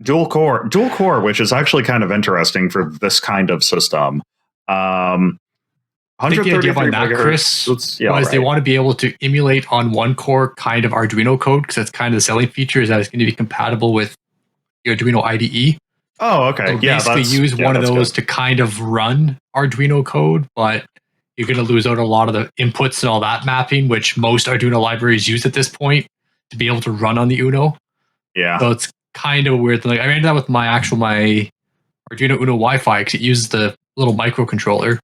Dual core, which is actually kind of interesting for this kind of system. I think the idea behind that, Chris, was they want to be able to emulate on one core kind of Arduino code, because that's kind of the selling feature, is that it's going to be compatible with the Arduino IDE. Oh, okay. So basically use one of those to kind of run Arduino code, but you're going to lose out a lot of the inputs and all that mapping, which most Arduino libraries use at this point to be able to run on the Uno. Yeah. So it's kind of a weird thing. Like, I ran that with my Arduino Uno Wi-Fi, because it uses the little microcontroller.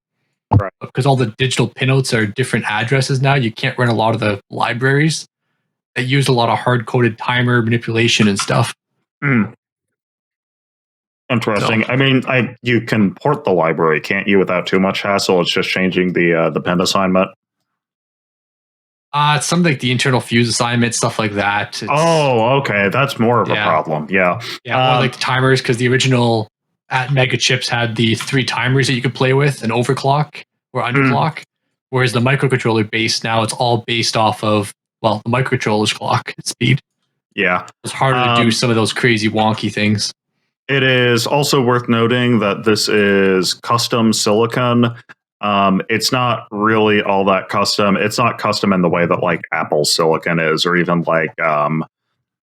Right. Because all the digital pinouts are different addresses now, you can't run a lot of the libraries that use a lot of hard-coded timer manipulation and stuff. Interesting. So, I mean, you can port the library, can't you, without too much hassle? It's just changing the pin assignment. It's something like the internal fuse assignment, stuff like that. Okay, that's more of a problem. Yeah, or like the timers, because the original at Mega Chips had the 3 timers that you could play with, an overclock or underclock, whereas the microcontroller base now it's all based off of the microcontroller's clock speed. Yeah, it's harder to do some of those crazy wonky things. It is also worth noting that this is custom silicon. It's not really all that custom. It's not custom in the way that like Apple silicon is, or even like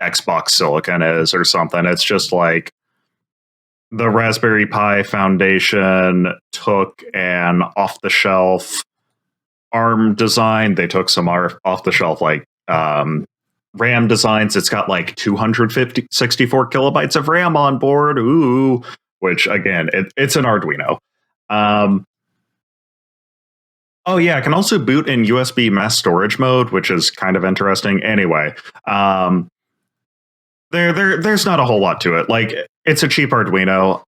Xbox silicon is, or something. It's just like the Raspberry Pi Foundation took an off-the-shelf ARM design. They took some off-the-shelf like RAM designs. It's got like 264 kilobytes of RAM on board. Ooh, which again, it's an Arduino. Oh yeah, it can also boot in USB mass storage mode, which is kind of interesting. Anyway, there's not a whole lot to it. Like, it's a cheap Arduino.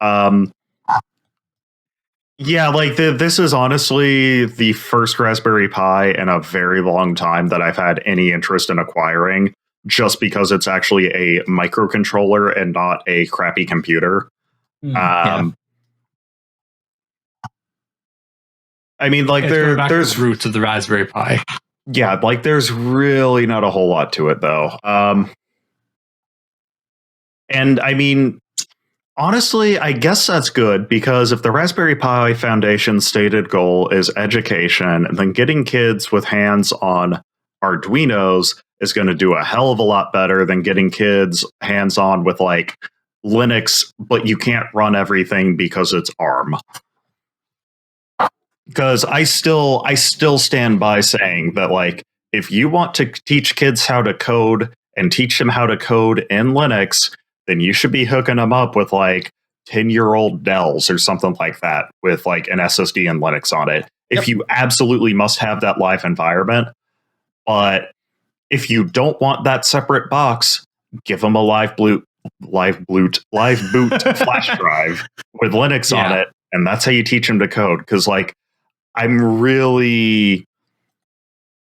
Yeah, like this is honestly the first Raspberry Pi in a very long time that I've had any interest in acquiring, just because it's actually a microcontroller and not a crappy computer. I mean, like there's roots of the Raspberry Pi. Yeah, like there's really not a whole lot to it though. And I mean, honestly, I guess that's good, because if the Raspberry Pi Foundation's stated goal is education, then getting kids with hands on Arduinos is going to do a hell of a lot better than getting kids hands on with like Linux, but you can't run everything because it's ARM. Because I still stand by saying that, like, if you want to teach kids how to code and teach them how to code in Linux, then you should be hooking them up with like 10-year-old Dells or something like that with like an SSD and Linux on it. If you absolutely must have that live environment. But if you don't want that separate box, give them a live boot flash drive with Linux on it, and that's how you teach them to code. Because like, I'm really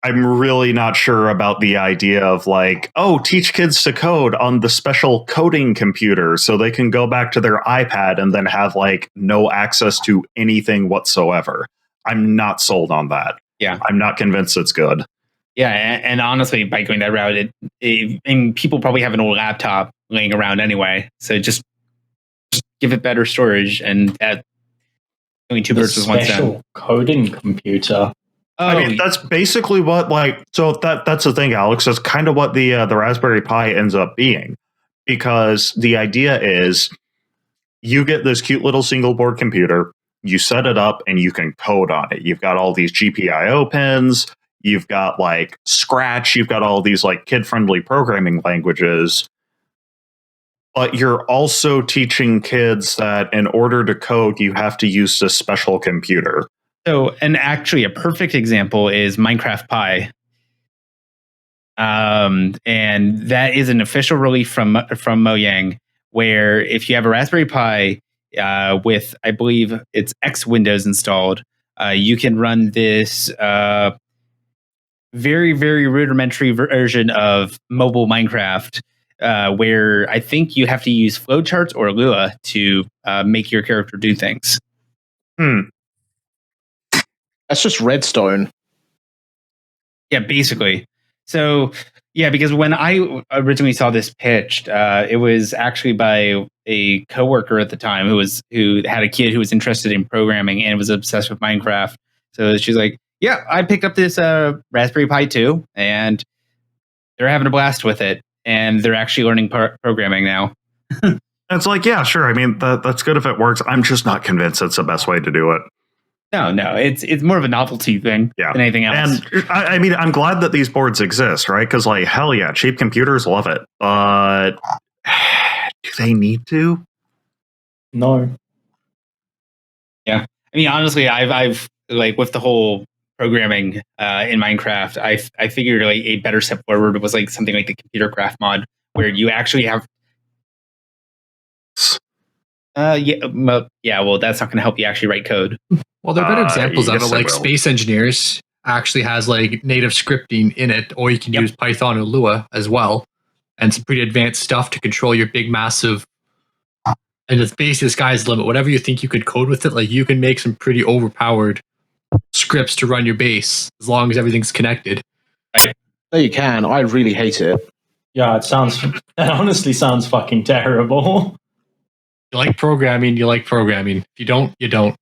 not sure about the idea of like, teach kids to code on the special coding computer so they can go back to their iPad and then have like no access to anything whatsoever. I'm not sold on that. Yeah. I'm not convinced it's good. Yeah. And honestly, by going that route, and people probably have an old laptop laying around anyway. So just give it better storage, and that doing two birds with one stone. Special coding computer. I mean, that's basically what, like, so that's the thing, Alex. That's kind of what the Raspberry Pi ends up being, because the idea is you get this cute little single board computer, you set it up, and you can code on it. You've got all these GPIO pins, you've got like Scratch, you've got all these like kid-friendly programming languages. But you're also teaching kids that in order to code, you have to use this special computer. So, and actually a perfect example is Minecraft Pi. And that is an official release from Mojang, where if you have a Raspberry Pi with, I believe it's X Windows installed, you can run this very, very rudimentary version of mobile Minecraft, where I think you have to use flowcharts or Lua to make your character do things. That's just redstone. Yeah, basically. So, yeah, because when I originally saw this pitched, it was actually by a coworker at the time who had a kid who was interested in programming and was obsessed with Minecraft. So she's like, "Yeah, I picked up this Raspberry Pi 2, and they're having a blast with it, and they're actually learning programming now." It's like, yeah, sure. I mean, that's good if it works. I'm just not convinced it's the best way to do it. No, it's more of a novelty thing than anything else. And I mean, I'm glad that these boards exist, right? Because like, hell yeah, cheap computers love it. But do they need to? No. Yeah, I mean, honestly, I've like with the whole programming in Minecraft, I figured like a better step forward was like something like the computer craft mod, where you actually have. Well, that's not going to help you actually write code. Well, there are better examples of it. Like Space Engineers actually has like native scripting in it, or you can use Python or Lua as well, and some pretty advanced stuff to control your big, massive. And it's basically the sky's the limit. Whatever you think you could code with it, like you can make some pretty overpowered scripts to run your base as long as everything's connected. Right? No, you can. I really hate it. Yeah, it honestly sounds fucking terrible. You like programming, you like programming. If you don't, you don't.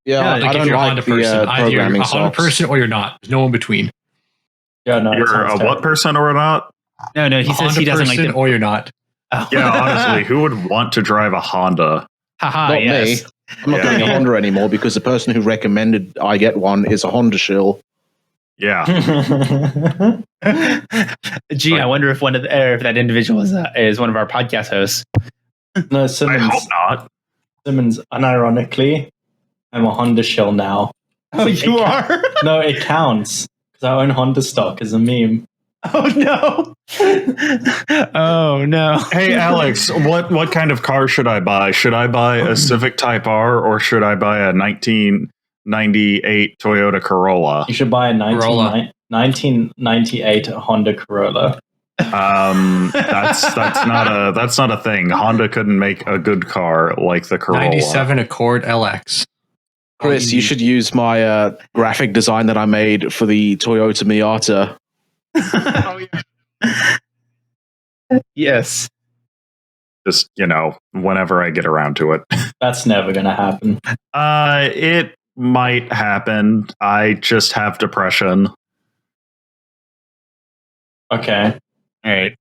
Yeah, like I don't if you're like Honda person, either you're a Honda person or you're not. There's no in between. Yeah, no. You're a what person or not? No. He says he doesn't like them, or you're not. Oh. Yeah, honestly, who would want to drive a Honda? Not me. I'm not getting a Honda anymore because the person who recommended I get one is a Honda shill. Yeah. Gee, I wonder if if that individual is one of our podcast hosts. No, Simmons. I hope not. Simmons, unironically, I'm a Honda shill now. Oh, you are? No, it counts because I own Honda stock as a meme. Oh no! Oh no! Hey Alex, what kind of car should I buy? Should I buy a Civic Type R or should I buy a 1998 Toyota Corolla? You should buy a 1998 Honda Corolla. That's not a thing. Honda couldn't make a good car like the Corolla. 97 Accord LX. Chris, you should use my graphic design that I made for the Toyota Miata. Oh, yeah. Yes. Just, whenever I get around to it. That's never going to happen. It might happen. I just have depression. Okay. All right.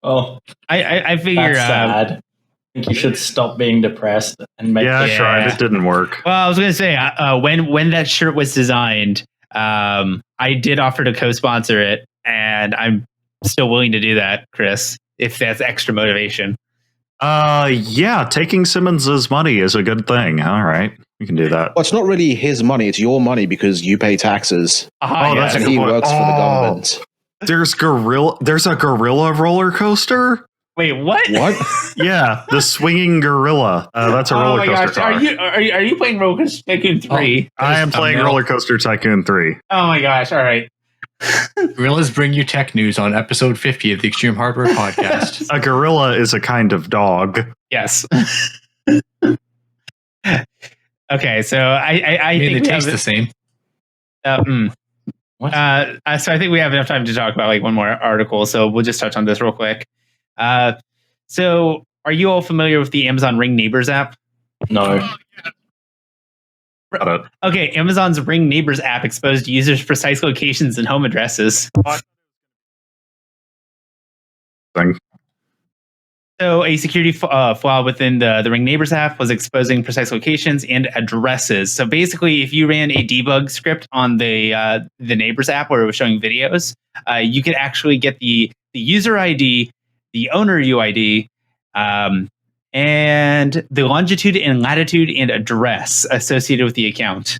Oh, I figure that's sad. I think you should stop being depressed and make. Yeah, I tried. It didn't work. Well, I was going to say when that shirt was designed, I did offer to co-sponsor it, and I'm still willing to do that, Chris, if that's extra motivation. Yeah, taking Simmons's money is a good thing. All right, we can do that. Well, it's not really his money; it's your money because you pay taxes. That's and he works for the government. There's a gorilla roller coaster. Wait, what? What? Yeah, the swinging gorilla. That's a roller coaster car. Are you playing Roller Coaster Tycoon 3? I am playing Roller Coaster Tycoon 3. Oh my gosh! All right. Gorillas bring you tech news on episode 50 of the Extreme Hardware Podcast. A gorilla is a kind of dog. Yes. Okay, so I think it tastes the same. What? So I think we have enough time to talk about like one more article, so we'll just touch on this real quick. So are you all familiar with the Amazon Ring Neighbors app? No. Okay, Amazon's Ring Neighbors app exposed users' precise locations and home addresses. So a security flaw within the Ring Neighbors app was exposing precise locations and addresses. So basically, if you ran a debug script on the Neighbors app where it was showing videos, you could actually get the user ID, the owner UID, and the longitude and latitude and address associated with the account.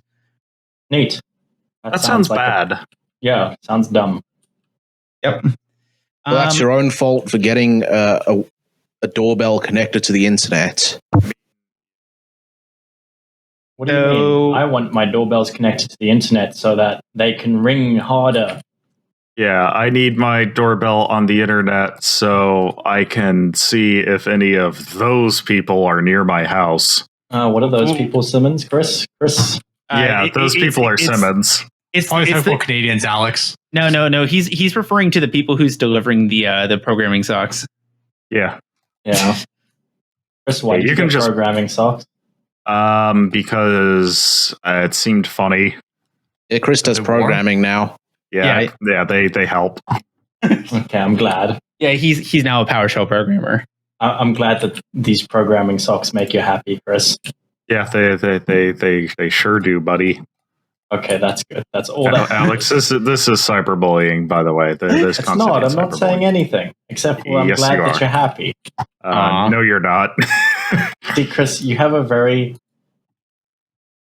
Neat. That sounds like bad. Yeah, sounds dumb. Yep. Well, that's your own fault for getting a doorbell connected to the internet. What do you mean? I want my doorbells connected to the internet so that they can ring harder. Yeah, I need my doorbell on the internet so I can see if any of those people are near my house. What are those people, Simmons? Chris? Yeah, those people are Simmons. It's for Canadians, Alex. No. He's referring to the people who's delivering the programming socks. Yeah. Chris, why did you get programming socks? Because it seemed funny. Yeah, Chris does programming now. Yeah, they help. Okay, I'm glad. Yeah, he's now a PowerShell programmer. I'm glad that these programming socks make you happy, Chris. Yeah, they sure do, buddy. Okay, that's good. That's all that. Alex, this is cyberbullying, by the way. This it's not. I'm not saying anything except for I'm glad that you're happy. No, you're not. See, Chris, you have a very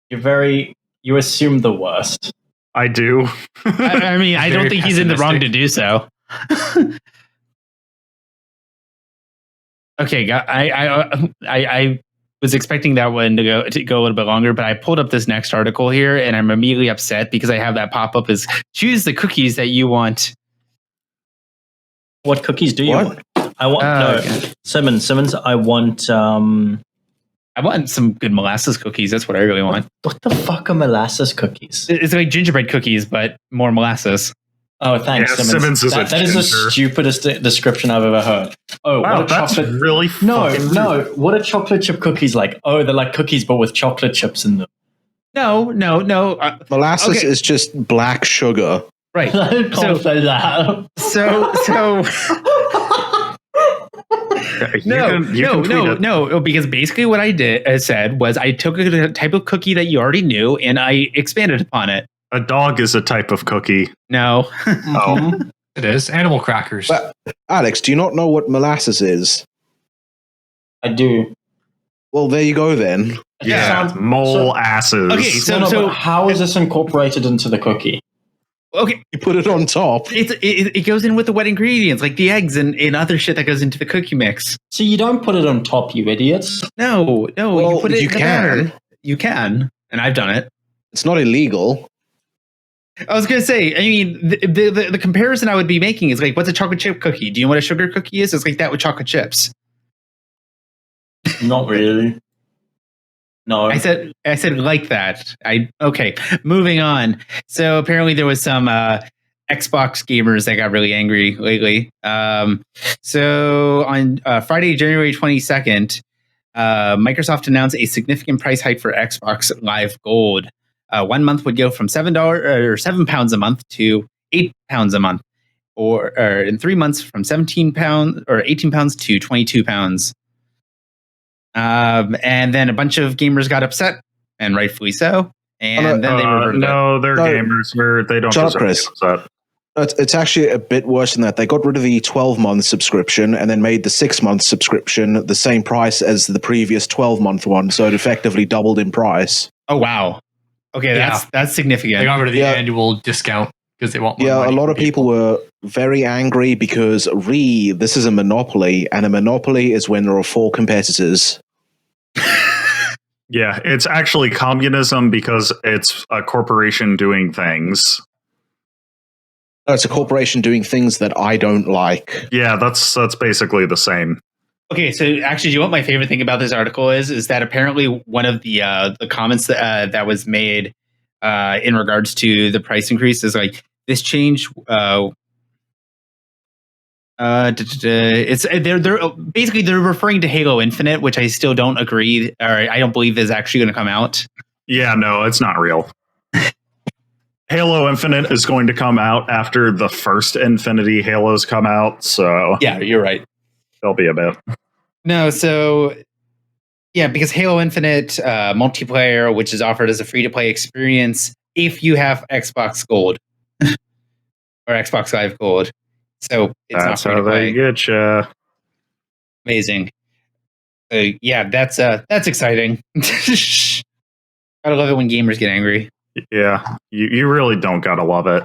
You assume the worst. I do. I mean, I don't think he's in the wrong to do so. Okay, I was expecting that one to go a little bit longer, but I pulled up this next article here, and I'm immediately upset because I have that pop up as choose the cookies that you want. What cookies do you want? I want Simmons. I want some good molasses cookies. That's what I really want. What the fuck are molasses cookies? It's like gingerbread cookies, but more molasses. Oh, thanks, Simmons. That is the stupidest description I've ever heard. Oh, wow, what a chocolate! Really? No. What are chocolate chip cookies like? Oh, they're like cookies, but with chocolate chips in them. No. Molasses is just black sugar. Right. I can't say that. So. No, because basically what I said was I took a type of cookie that you already knew and I expanded upon it. A dog is a type of cookie. No. Oh. It is. Animal crackers. But, Alex, do you not know what molasses is? I do. Well, there you go then. Yeah, molasses. Okay, so how is this incorporated into the cookie? Okay, you put it on top. It goes in with the wet ingredients, like the eggs and other shit that goes into the cookie mix. So you don't put it on top, you idiots. No. Well, you put it. You can. You can, and I've done it. It's not illegal. I was gonna say. I mean, the comparison I would be making is like, what's a chocolate chip cookie? Do you know what a sugar cookie is? It's like that with chocolate chips. Not really. No, I said like that. Okay. Moving on. So apparently there was some Xbox gamers that got really angry lately. So on Friday, January 22nd, Microsoft announced a significant price hike for Xbox Live Gold. 1 month would go from £7 or £7 a month to £8 a month, or in 3 months from £17 or £18 to £22. And then a bunch of gamers got upset, and rightfully so. And then they reverted it. They're gamers. They don't deserve to be upset. It's actually a bit worse than that. They got rid of the 12-month subscription and then made the 6-month subscription the same price as the previous 12-month one, so it effectively doubled in price. Oh, wow. Okay, that's significant. They got rid of the annual discount because they want more money. A lot of people were very angry because this is a monopoly, and a monopoly is when there are 4 competitors. Yeah, it's actually communism because it's a corporation doing things. No, it's a corporation doing things that I don't like. Yeah, that's basically the same. Okay, so actually, you know what my favorite thing about this article is that apparently one of the comments that was made in regards to the price increase is like, this change. It's they're basically they're referring to Halo Infinite, which I still don't agree, or I don't believe is actually going to come out. Yeah, no, it's not real. Halo Infinite is going to come out after the first Infinity Halos come out, so yeah, you're right. There'll be a bit. No, so yeah, because Halo Infinite multiplayer, which is offered as a free-to-play experience if you have Xbox Gold or Xbox Live Gold. So it's that's not how they get you. Amazing. Yeah, that's exciting. Gotta love it when gamers get angry. Yeah, you really don't gotta love it.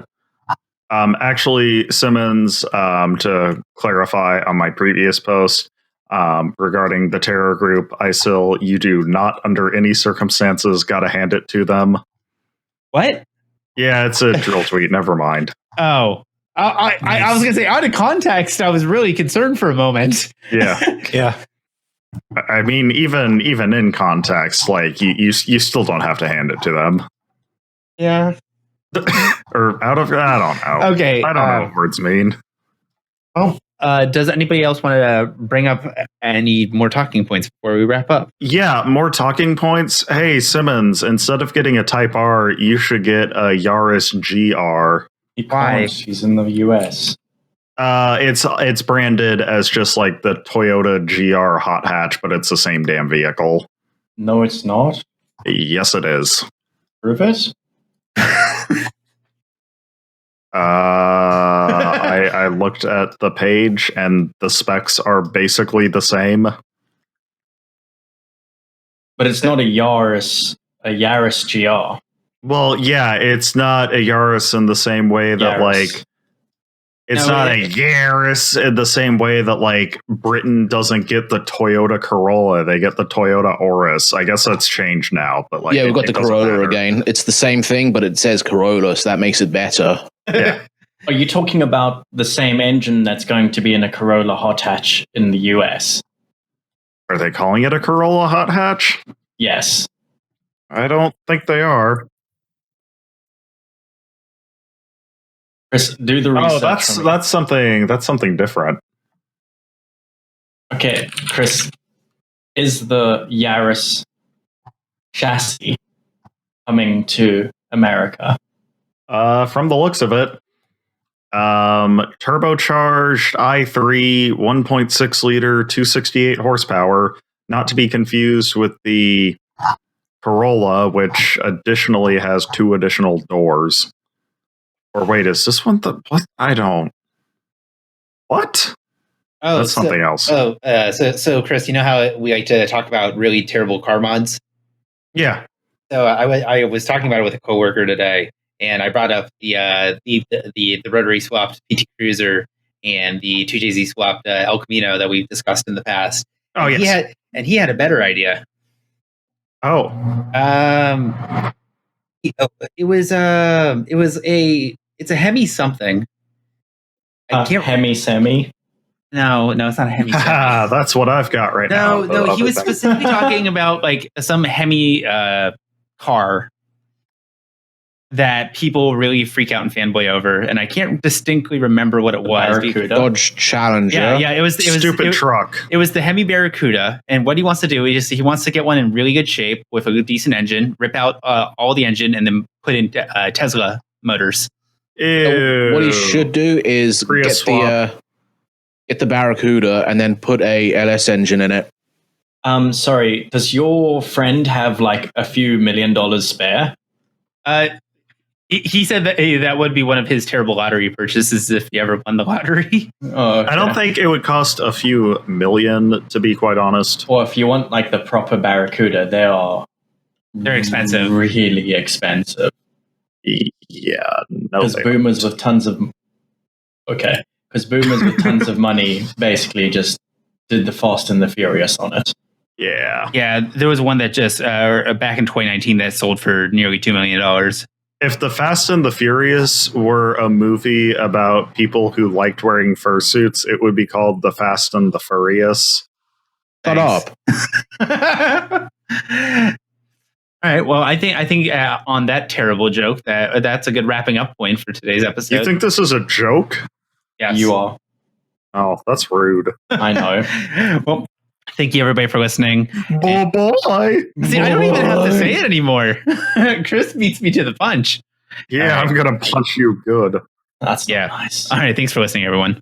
Actually, Simmons, to clarify on my previous post regarding the terror group ISIL, you do not under any circumstances gotta hand it to them. What? Yeah, it's a drill tweet. Never mind. Oh. I was going to say, out of context, I was really concerned for a moment. Yeah. Yeah. I mean, even in context, like, you still don't have to hand it to them. Yeah. Or I don't know. Okay. I don't know what words mean. Oh. Does anybody else want to bring up any more talking points before we wrap up? Yeah, more talking points. Hey, Simmons, instead of getting a Type R, you should get a Yaris GR. Why? She's in the US. It's branded as just like the Toyota GR hot hatch, but it's the same damn vehicle. No, it's not. Yes, it is. Prove it. I looked at the page and the specs are basically the same. But it's not a Yaris a Yaris GR. Well, yeah, it's not a Yaris in the same way that like it's not a Yaris in the same way that like Britain doesn't get the Toyota Corolla; they get the Toyota Auris. I guess that's changed now, but like we've got the Corolla again. It's the same thing, but it says Corolla, so that makes it better. Yeah. Are you talking about the same engine that's going to be in a Corolla hot hatch in the US? Are they calling it a Corolla hot hatch? Yes. I don't think they are. Chris, do the research. Oh, that's something different. Okay, Chris, is the Yaris chassis coming to America? From the looks of it, turbocharged i3, 1.6 liter, 268 horsepower, not to be confused with the Corolla, which additionally has 2 additional doors. Or wait, is this one the what? I don't. What? Oh, that's something else. So Chris, you know how we like to talk about really terrible car mods? Yeah. So I was talking about it with a coworker today, and I brought up the rotary swapped PT Cruiser and the 2JZ swapped El Camino that we've discussed in the past. Oh, yes. He had a better idea. Oh. It's a Hemi something. Hemi Semi? No, it's not a Hemi Semi. That's what I've got right now. No, he was specifically talking about like some Hemi car that people really freak out and fanboy over, and I can't distinctly remember what it was. Dodge Challenger. Yeah, it was stupid truck. It was the Hemi Barracuda, and what he wants to do is he wants to get one in really good shape with a decent engine, rip out all the engine, and then put in Tesla motors. So what he should do is get the Barracuda and then put a LS engine in it. Sorry, does your friend have like a few $1 million spare? He said that that would be one of his terrible lottery purchases if he ever won the lottery. Oh, okay. I don't think it would cost a few million, to be quite honest. Or if you want like the proper Barracuda, they're expensive. Really expensive. Yeah, because boomers with tons of money basically just did the Fast and the Furious on it. Yeah. There was one that just back in 2019 that sold for nearly $2 million. If the Fast and the Furious were a movie about people who liked wearing fursuits, it would be called The Fast and the Furious. Shut up. All right. Well, I think on that terrible joke, that's a good wrapping up point for today's episode. You think this is a joke? Yes. You are. Oh, that's rude. I know. Well, thank you everybody for listening. Bye. See, I don't even have to say it anymore. Chris beats me to the punch. Yeah, I'm going to punch you good. That's nice. All right. Thanks for listening, everyone.